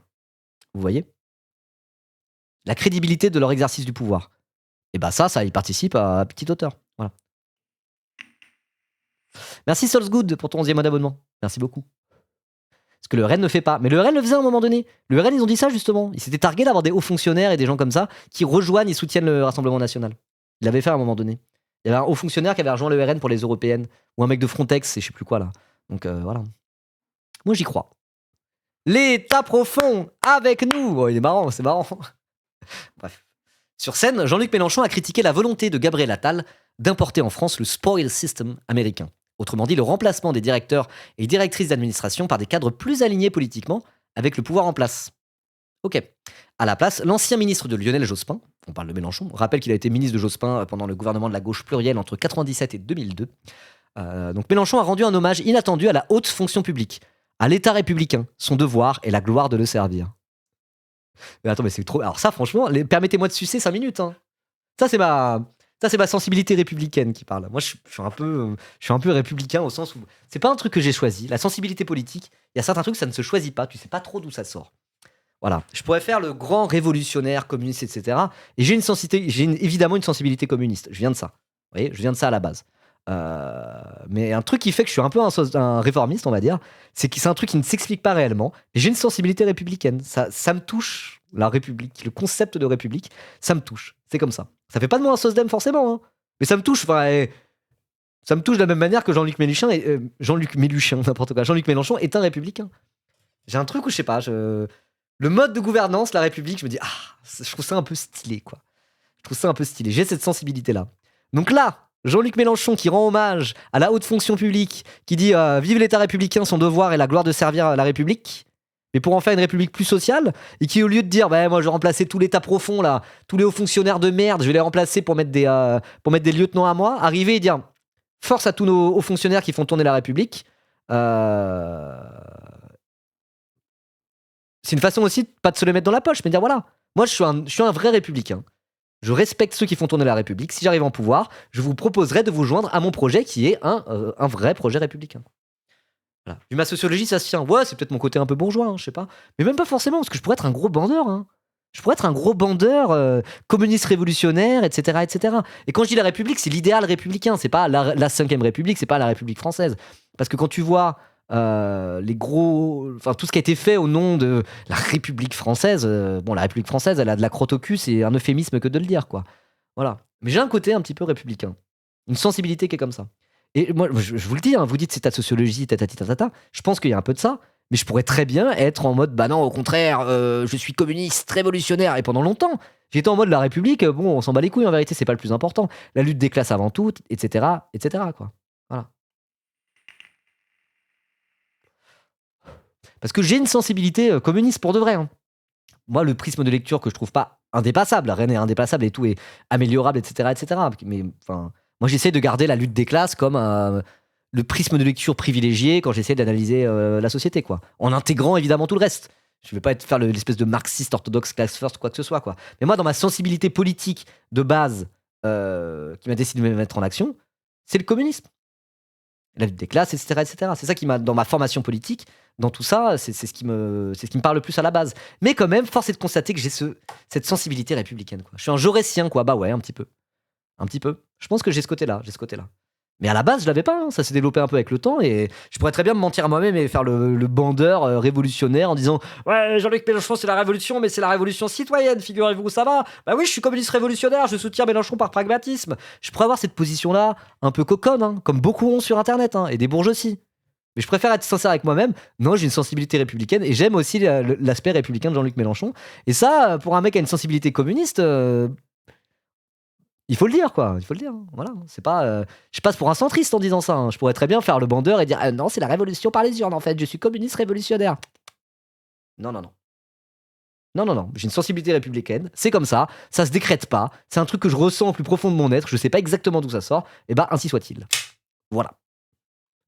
Vous voyez ? La crédibilité de leur exercice du pouvoir. Et bah ça y participe à petite hauteur. Voilà. Merci Solsgood pour ton 11e mois d'abonnement. Merci beaucoup. Ce que le RN ne fait pas. Mais le RN le faisait à un moment donné. Le RN, ils ont dit ça justement. Ils s'étaient targués d'avoir des hauts fonctionnaires et des gens comme ça qui rejoignent et soutiennent le Rassemblement National. Ils l'avaient fait à un moment donné. Il y avait un haut fonctionnaire qui avait rejoint le RN pour les européennes. Ou un mec de Frontex et je sais plus quoi là. Donc voilà. Moi j'y crois. L'État profond avec nous. Oh, il est marrant, c'est marrant. Bref. Sur scène, Jean-Luc Mélenchon a critiqué la volonté de Gabriel Attal d'importer en France le spoil system américain. Autrement dit, le remplacement des directeurs et directrices d'administration par des cadres plus alignés politiquement avec le pouvoir en place. Ok. À la place, l'ancien ministre de Lionel Jospin, on parle de Mélenchon, on rappelle qu'il a été ministre de Jospin pendant le gouvernement de la gauche plurielle entre 1997 et 2002. Donc Mélenchon a rendu un hommage inattendu à la haute fonction publique, à l'État républicain, son devoir et la gloire de le servir. Mais attends, mais c'est trop. Alors, ça, franchement, permettez-moi de sucer 5 minutes. Hein. Ça, c'est ma sensibilité républicaine qui parle. Moi, je suis un peu républicain au sens où c'est pas un truc que j'ai choisi. La sensibilité politique, il y a certains trucs, ça ne se choisit pas. Tu sais pas trop d'où ça sort. Voilà. Je pourrais faire le grand révolutionnaire communiste, etc. Et j'ai évidemment une sensibilité communiste. Je viens de ça. Vous voyez, je viens de ça à la base. Mais un truc qui fait que je suis un peu un réformiste, on va dire, c'est que c'est un truc qui ne s'explique pas réellement. Et j'ai une sensibilité républicaine. Ça me touche, la République, le concept de République, ça me touche. C'est comme ça. Ça fait pas de moi un SOSDEM forcément, hein. Mais ça me touche. Ça me touche de la même manière que Jean-Luc Mélenchon, n'importe quoi. Jean-Luc Mélenchon est un républicain. J'ai un truc où je sais pas. Le mode de gouvernance, la République, je me dis, je trouve ça un peu stylé, quoi. Je trouve ça un peu stylé. J'ai cette sensibilité-là. Donc là, Jean-Luc Mélenchon qui rend hommage à la haute fonction publique, qui dit vive l'État républicain, son devoir est la gloire de servir la République, mais pour en faire une République plus sociale, et qui au lieu de dire moi je vais remplacer tout l'État profond là, tous les hauts fonctionnaires de merde, je vais les remplacer pour mettre des lieutenants à moi, arriver et dire force à tous nos hauts fonctionnaires qui font tourner la République. C'est une façon aussi pas de se les mettre dans la poche, mais de dire voilà, moi je suis un vrai républicain. Je respecte ceux qui font tourner la République. Si j'arrive en pouvoir, je vous proposerai de vous joindre à mon projet qui est un vrai projet républicain. Voilà. Vu ma sociologie, ça se tient. Ouais, c'est peut-être mon côté un peu bourgeois, je sais pas. Mais même pas forcément, parce que je pourrais être un gros bandeur. Je pourrais être un gros bandeur communiste révolutionnaire, etc., etc. Et quand je dis la République, c'est l'idéal républicain. C'est pas la 5ème République, c'est pas la République française. Parce que quand tu vois tout ce qui a été fait au nom de la République française, la République française, elle a de la crotte au cul, c'est un euphémisme que de le dire, quoi. Voilà. Mais j'ai un côté un petit peu républicain, une sensibilité qui est comme ça. Et moi, je vous le dis, vous dites c'est ta sociologie, je pense qu'il y a un peu de ça, mais je pourrais très bien être en mode non, au contraire, je suis communiste, révolutionnaire, et pendant longtemps, j'étais en mode la République, on s'en bat les couilles en vérité, c'est pas le plus important, la lutte des classes avant tout, etc., quoi. Voilà. Parce que j'ai une sensibilité communiste pour de vrai. Moi, le prisme de lecture que je trouve pas indépassable, rien n'est indépassable et tout est améliorable, etc., etc. Mais moi, j'essaie de garder la lutte des classes comme le prisme de lecture privilégié quand j'essaie d'analyser la société, quoi. En intégrant évidemment tout le reste. Je vais pas faire l'espèce de marxiste orthodoxe class first, quoi que ce soit, quoi. Mais moi, dans ma sensibilité politique de base qui m'a décidé de me mettre en action, c'est le communisme. La lutte des classes, etc., etc. C'est ça qui m'a, dans ma formation politique, dans tout ça, c'est ce qui me parle le plus à la base. Mais quand même, force est de constater que j'ai cette sensibilité républicaine, quoi. Je suis un jaurétien, quoi. Bah ouais, un petit peu. Je pense que j'ai ce côté-là. Mais à la base, je l'avais pas. Ça s'est développé un peu avec le temps et je pourrais très bien me mentir à moi-même et faire le bandeur révolutionnaire en disant ouais, Jean-Luc Mélenchon, c'est la révolution, mais c'est la révolution citoyenne, figurez-vous, ça va. Bah oui, je suis communiste révolutionnaire, je soutiens Mélenchon par pragmatisme. Je pourrais avoir cette position-là un peu coconne, comme beaucoup ont sur Internet, et des bourges aussi. Mais je préfère être sincère avec moi-même. Non, j'ai une sensibilité républicaine et j'aime aussi l'aspect républicain de Jean-Luc Mélenchon. Et ça, pour un mec qui a une sensibilité communiste, il faut le dire, quoi. Voilà. C'est pas, je passe pour un centriste en disant ça. Je pourrais très bien faire le bandeur et dire non, c'est la révolution par les urnes, en fait. Je suis communiste révolutionnaire. Non. J'ai une sensibilité républicaine. C'est comme ça. Ça se décrète pas. C'est un truc que je ressens au plus profond de mon être. Je sais pas exactement d'où ça sort. Et ainsi soit-il. Voilà.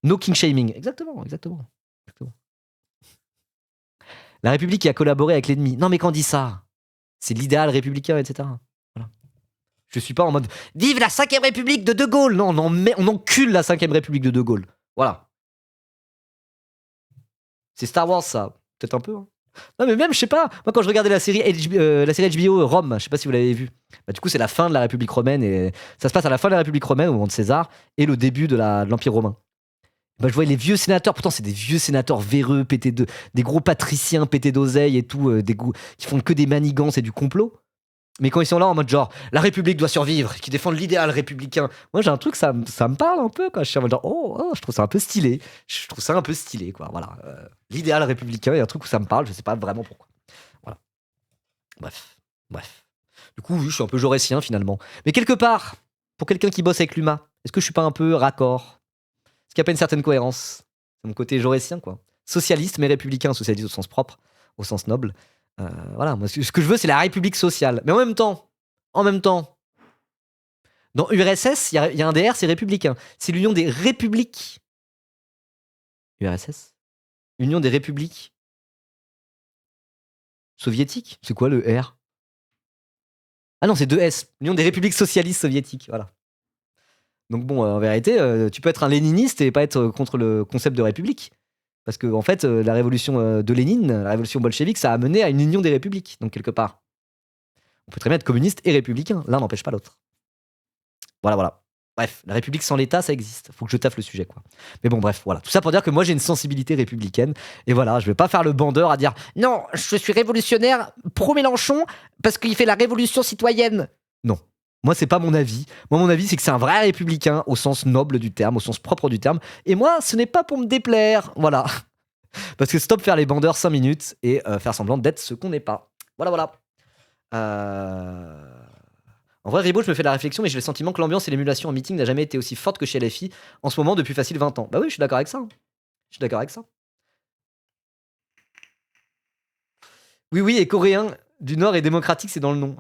No king shaming. Exactement. La République qui a collaboré avec l'ennemi. Non, mais quand on dit ça, c'est l'idéal républicain, etc. Voilà. Je suis pas en mode vive la 5ème République de De Gaulle. Non, on encule la 5ème République de De Gaulle. Voilà. C'est Star Wars, ça. Peut-être un peu. Non, mais même, je sais pas. Moi, quand je regardais la série HBO Rome, je sais pas si vous l'avez vu. Du coup, c'est la fin de la République romaine et ça se passe à la fin de la République romaine au moment de César et le début de l'Empire romain. Je voyais les vieux sénateurs, pourtant c'est des vieux sénateurs véreux, pétés des gros patriciens pétés d'oseille et tout, qui font que des manigances et du complot. Mais quand ils sont là en mode genre, la République doit survivre, qui défendent l'idéal républicain, moi j'ai un truc, ça me parle un peu, quoi. Je suis en mode genre, je trouve ça un peu stylé. Quoi. Voilà. L'idéal républicain, il y a un truc où ça me parle, je sais pas vraiment pourquoi. Voilà. Bref. Du coup, oui, je suis un peu jaurétien finalement. Mais quelque part, pour quelqu'un qui bosse avec l'humain, est-ce que je suis pas un peu raccord ? Est-ce qu'il n'y a pas une certaine cohérence ? C'est mon côté jaurétien, quoi. Socialiste, mais républicain, socialiste au sens propre, au sens noble. Voilà, moi, ce que je veux, c'est la République sociale. Mais en même temps, dans URSS, il y a un DR, c'est républicain. C'est l'Union des Républiques. URSS ? Union des Républiques soviétiques ? C'est quoi le R ? Ah non, c'est 2 S. L'Union des Républiques socialistes soviétiques, voilà. Donc bon, en vérité, tu peux être un léniniste et pas être contre le concept de république. Parce que, en fait, la révolution de Lénine, la révolution bolchevique, ça a mené à une union des républiques. Donc, quelque part, on peut très bien être communiste et républicain. L'un n'empêche pas l'autre. Voilà. Bref, la république sans l'État, ça existe. Faut que je taffe le sujet, quoi. Mais bon, bref, voilà. Tout ça pour dire que moi, j'ai une sensibilité républicaine. Et voilà, je vais pas faire le bandeur à dire « Non, je suis révolutionnaire pro-Mélenchon parce qu'il fait la révolution citoyenne. » Non. Moi, c'est pas mon avis. Moi, mon avis, c'est que c'est un vrai républicain au sens noble du terme, au sens propre du terme. Et moi, ce n'est pas pour me déplaire. Voilà. Parce que stop faire les bandeurs 5 minutes et faire semblant d'être ce qu'on n'est pas. Voilà. En vrai, Ribaud, je me fais la réflexion, mais j'ai le sentiment que l'ambiance et l'émulation en meeting n'a jamais été aussi forte que chez LFI en ce moment depuis facile 20 ans. Bah oui, je suis d'accord avec ça. Oui, et coréen du Nord et démocratique, c'est dans le nom.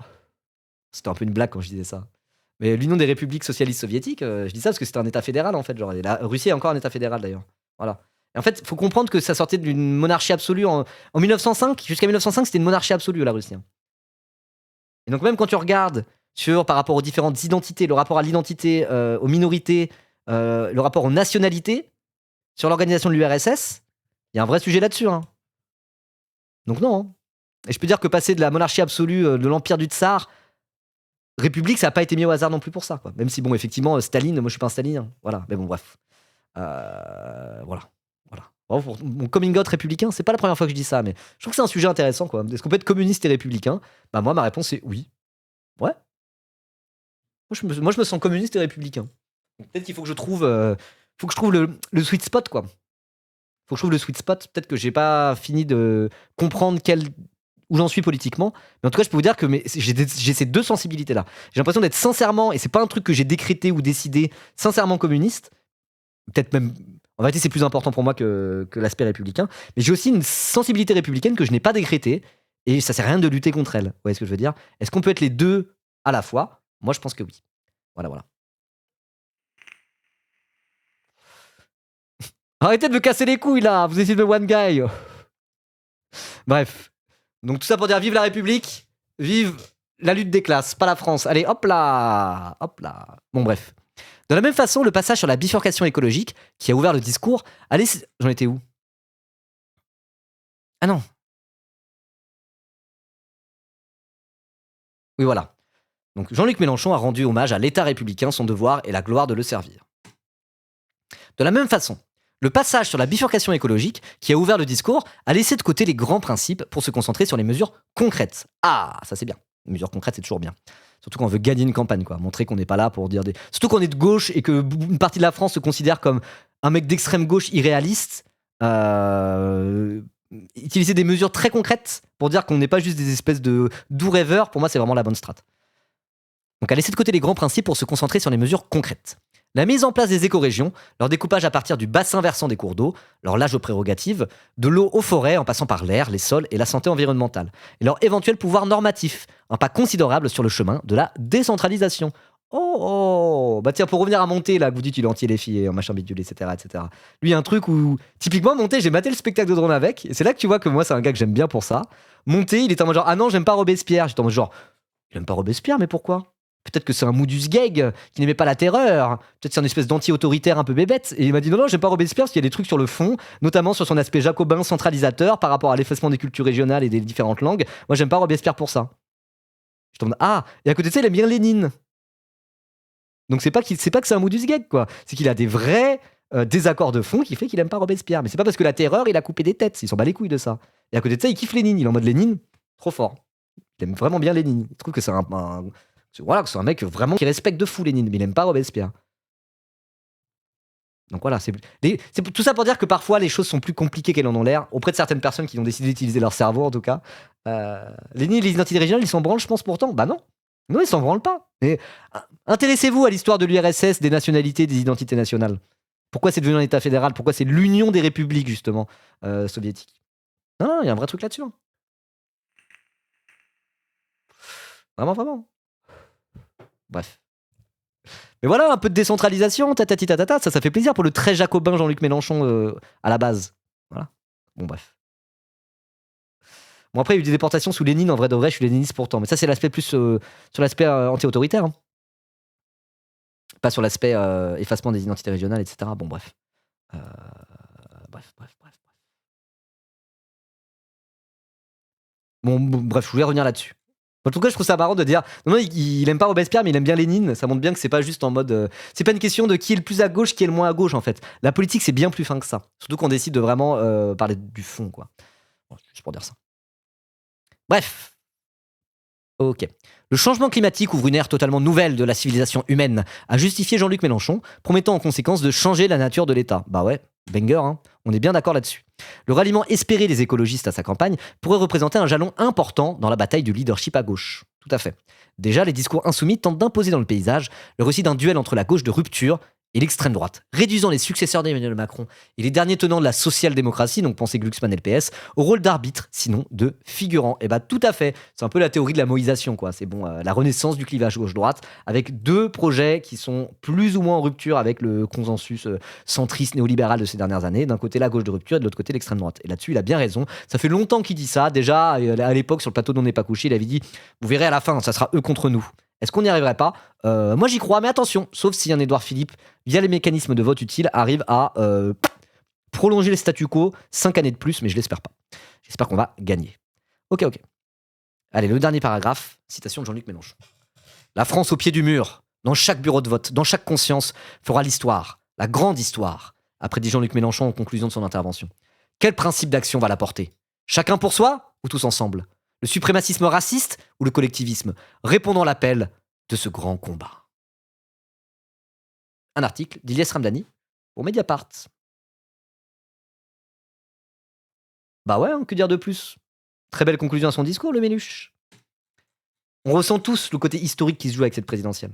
C'était un peu une blague quand je disais ça. Mais l'Union des républiques socialistes soviétiques, je dis ça parce que c'était un état fédéral en fait. Genre, et la Russie est encore un état fédéral d'ailleurs. Voilà. Et en fait, il faut comprendre que ça sortait d'une monarchie absolue en 1905. Jusqu'à 1905, c'était une monarchie absolue, la Russie. Et donc même quand tu regardes par rapport aux différentes identités, le rapport à l'identité, aux minorités, le rapport aux nationalités, sur l'organisation de l'URSS, il y a un vrai sujet là-dessus. Donc non. Et je peux dire que passer de la monarchie absolue, de l'empire du Tsar, République, ça n'a pas été mis au hasard non plus pour ça. Quoi. Même si, bon, effectivement, Staline, moi je suis pas un stalinien. Voilà, mais bon, bref. Voilà. Bon, pour mon coming out républicain, c'est pas la première fois que je dis ça, mais je trouve que c'est un sujet intéressant. Quoi. Est-ce qu'on peut être communiste et républicain ? Bah, moi, ma réponse est oui. Ouais. Moi, je me sens communiste et républicain. Donc, peut-être qu'il faut que je trouve, le sweet spot, quoi. Faut que je trouve le sweet spot. Peut-être que j'ai pas fini de comprendre où j'en suis politiquement. Mais en tout cas, je peux vous dire que j'ai ces deux sensibilités-là. J'ai l'impression d'être sincèrement, et c'est pas un truc que j'ai décrété ou décidé, sincèrement communiste. Peut-être même, en vérité, c'est plus important pour moi que l'aspect républicain. Mais j'ai aussi une sensibilité républicaine que je n'ai pas décrétée. Et ça sert à rien de lutter contre elle. Vous voyez ce que je veux dire ? Est-ce qu'on peut être les deux à la fois ? Moi, je pense que oui. Voilà. Arrêtez de me casser les couilles, là. Vous essayez de one guy. Bref. Donc tout ça pour dire vive la République, vive la lutte des classes, pas la France. Allez, hop là. Bon bref. De la même façon, le passage sur la bifurcation écologique, qui a ouvert le discours, j'en étais où ? Ah non. Oui, voilà. Donc Jean-Luc Mélenchon a rendu hommage à l'État républicain, son devoir et la gloire de le servir. De la même façon, le passage sur la bifurcation écologique, qui a ouvert le discours, a laissé de côté les grands principes pour se concentrer sur les mesures concrètes. Ah, ça c'est bien. Les mesures concrètes, c'est toujours bien. Surtout quand on veut gagner une campagne, quoi. Montrer qu'on n'est pas là pour dire des... Surtout qu'on est de gauche et qu'une partie de la France se considère comme un mec d'extrême gauche irréaliste. Utiliser des mesures très concrètes pour dire qu'on n'est pas juste des espèces de doux rêveurs, pour moi, c'est vraiment la bonne strate. Donc à laisser de côté les grands principes pour se concentrer sur les mesures concrètes. La mise en place des écorégions, leur découpage à partir du bassin versant des cours d'eau, leur large prérogative, de l'eau aux forêts en passant par l'air, les sols et la santé environnementale, et leur éventuel pouvoir normatif, un pas considérable sur le chemin de la décentralisation. Bah tiens, pour revenir à Monté, là, que vous dites il est anti-LFI et machin bidule, etc. Lui, un truc où, typiquement, Monté, j'ai maté le spectacle de drone avec, et c'est là que tu vois que moi, c'est un gars que j'aime bien pour ça. Monté, il était en mode genre, ah non, j'aime pas Robespierre. J'étais en mode genre, il aime pas Robespierre, mais pourquoi ? Peut-être que c'est un moudus gag qui n'aimait pas la terreur. Peut-être c'est une espèce d'anti-autoritaire un peu bébête. Et il m'a dit non, j'aime pas Robespierre parce qu'il y a des trucs sur le fond, notamment sur son aspect jacobin centralisateur par rapport à l'effacement des cultures régionales et des différentes langues. Moi, j'aime pas Robespierre pour ça. Je tombe, et à côté de ça, il aime bien Lénine. Donc c'est pas que c'est un moudus gag, quoi. C'est qu'il a des vrais désaccords de fond qui fait qu'il aime pas Robespierre. Mais c'est pas parce que la terreur, il a coupé des têtes. Il s'en bat les couilles de ça. Et à côté de ça, il kiffe Lénine. Il est en mode Lénine, trop fort. Il aime vraiment bien Lénine. Il trouve que c'est c'est un mec vraiment qui respecte de fou Lénine, mais il n'aime pas Robespierre. Donc voilà, c'est tout ça pour dire que parfois les choses sont plus compliquées qu'elles en ont l'air, auprès de certaines personnes qui ont décidé d'utiliser leur cerveau en tout cas. Lénine et les identités régionales, ils s'en branlent, je pense pourtant. Bah non, ils s'en branlent pas. Mais intéressez-vous à l'histoire de l'URSS, des nationalités, des identités nationales. Pourquoi c'est devenu un État fédéral ? Pourquoi c'est l'union des républiques justement soviétiques ? Non, il y a un vrai truc là-dessus. Hein. Vraiment. Bref. Mais voilà, un peu de décentralisation, ça fait plaisir pour le très jacobin Jean-Luc Mélenchon à la base. Voilà. Bon, bref. Bon, après, il y a eu des déportations sous Lénine, en vrai de vrai, je suis léniniste pourtant. Mais ça, c'est l'aspect plus sur l'aspect anti-autoritaire. Hein. Pas sur l'aspect effacement des identités régionales, etc. Bon, bref. Bref. Bon, bref, je voulais revenir là-dessus. En tout cas, je trouve ça marrant de dire non, il aime pas Robespierre, mais il aime bien Lénine. Ça montre bien que c'est pas juste en mode. C'est pas une question de qui est le plus à gauche, qui est le moins à gauche, en fait. La politique, c'est bien plus fin que ça. Surtout qu'on décide de vraiment parler du fond, quoi. Bon, juste pour dire ça. Bref. Ok. Le changement climatique ouvre une ère totalement nouvelle de la civilisation humaine, a justifié Jean-Luc Mélenchon, promettant en conséquence de changer la nature de l'État. Bah ouais, banger, hein. On est bien d'accord là-dessus. Le ralliement espéré des écologistes à sa campagne pourrait représenter un jalon important dans la bataille du leadership à gauche. Tout à fait. Déjà, les discours insoumis tentent d'imposer dans le paysage le récit d'un duel entre la gauche de rupture et l'extrême droite, réduisant les successeurs d'Emmanuel Macron et les derniers tenants de la social-démocratie, donc pensez Glucksmann et le PS, au rôle d'arbitre, sinon de figurant. Et bah tout à fait, c'est un peu la théorie de la moïsation, quoi. C'est bon, la renaissance du clivage gauche-droite, avec deux projets qui sont plus ou moins en rupture avec le consensus centriste néolibéral de ces dernières années. D'un côté la gauche de rupture et de l'autre côté l'extrême droite. Et là-dessus, il a bien raison. Ça fait longtemps qu'il dit ça. Déjà, à l'époque, sur le plateau d'On n'est pas couché, il avait dit « Vous verrez à la fin, ça sera eux contre nous ». Est-ce qu'on n'y arriverait pas ? Moi j'y crois, mais attention, sauf si un Édouard Philippe, via les mécanismes de vote utiles, arrive à prolonger le statu quo 5 années de plus, mais je l'espère pas. J'espère qu'on va gagner. Ok. Allez, le dernier paragraphe, citation de Jean-Luc Mélenchon. La France au pied du mur, dans chaque bureau de vote, dans chaque conscience, fera l'histoire, la grande histoire, après dit Jean-Luc Mélenchon en conclusion de son intervention. Quel principe d'action va la porter ? Chacun pour soi ou tous ensemble ? Le suprémacisme raciste ou le collectivisme ? Répondons à l'appel de ce grand combat. Un article d'Ilyes Ramdani pour Mediapart. Bah ouais, que dire de plus ? Très belle conclusion à son discours, le Méluche. On ressent tous le côté historique qui se joue avec cette présidentielle.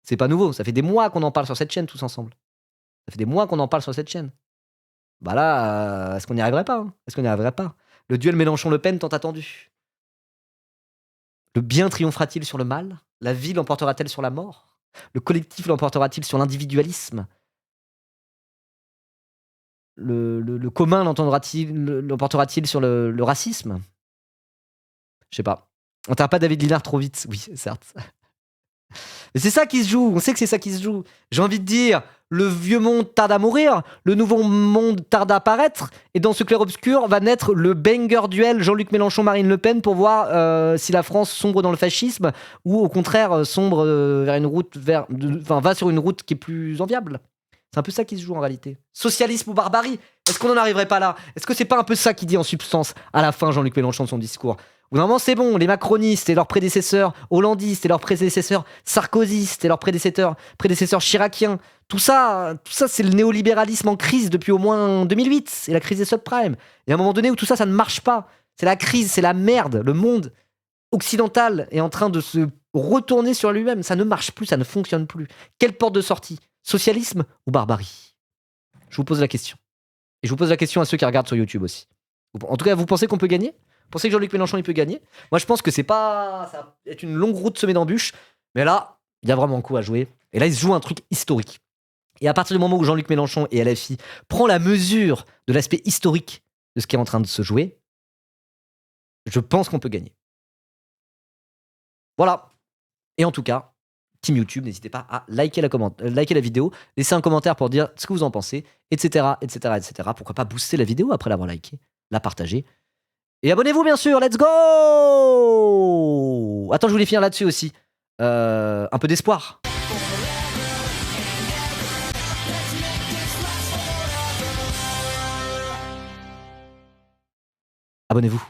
C'est pas nouveau, ça fait des mois qu'on en parle sur cette chaîne tous ensemble. Ça fait des mois qu'on en parle sur cette chaîne. Bah là, est-ce qu'on n'y arriverait pas ? Est-ce qu'on n'y arriverait pas ? Le duel Mélenchon-Le Pen tant attendu. Le bien triomphera-t-il sur le mal ? La vie l'emportera-t-elle sur la mort ? Le collectif l'emportera-t-il sur l'individualisme ? Le commun l'emportera-t-il sur le racisme ? Je sais pas. On tape pas David Linard trop vite. Oui, certes. Mais c'est ça qui se joue. On sait que c'est ça qui se joue. J'ai envie de dire, le vieux monde tarde à mourir, le nouveau monde tarde à apparaître, et dans ce clair-obscur va naître le banger duel Jean-Luc Mélenchon-Marine Le Pen pour voir si la France sombre dans le fascisme ou au contraire sombre vers une route va sur une route qui est plus enviable. C'est un peu ça qui se joue en réalité. Socialisme ou barbarie ? Est-ce qu'on n'en arriverait pas là ? Est-ce que c'est pas un peu ça qu'il dit en substance à la fin Jean-Luc Mélenchon de son discours ? Au bout d'un moment, c'est bon, les macronistes et leurs prédécesseurs hollandistes et leurs prédécesseurs sarkozystes et leurs prédécesseurs chiraciens, tout ça c'est le néolibéralisme en crise depuis au moins 2008, c'est la crise des subprimes. Et à un moment donné où tout ça ne marche pas, c'est la crise, c'est la merde, le monde occidental est en train de se retourner sur lui-même, ça ne marche plus, ça ne fonctionne plus. Quelle porte de sortie ? Socialisme ou barbarie ? Je vous pose la question. Et je vous pose la question à ceux qui regardent sur YouTube aussi. En tout cas, vous pensez qu'on peut gagner ? Vous pensez que Jean-Luc Mélenchon il peut gagner ? Moi je pense que ça va être une longue route semée d'embûches, mais là, il y a vraiment un coup à jouer. Et là, il se joue un truc historique. Et à partir du moment où Jean-Luc Mélenchon et LFI prend la mesure de l'aspect historique de ce qui est en train de se jouer, je pense qu'on peut gagner. Voilà. Et en tout cas, Team YouTube, n'hésitez pas à liker la vidéo, laisser un commentaire pour dire ce que vous en pensez, etc. Pourquoi pas booster la vidéo après l'avoir likée, la partager. Et abonnez-vous bien sûr, let's go! Attends, je voulais finir là-dessus aussi. Un peu d'espoir. Abonnez-vous.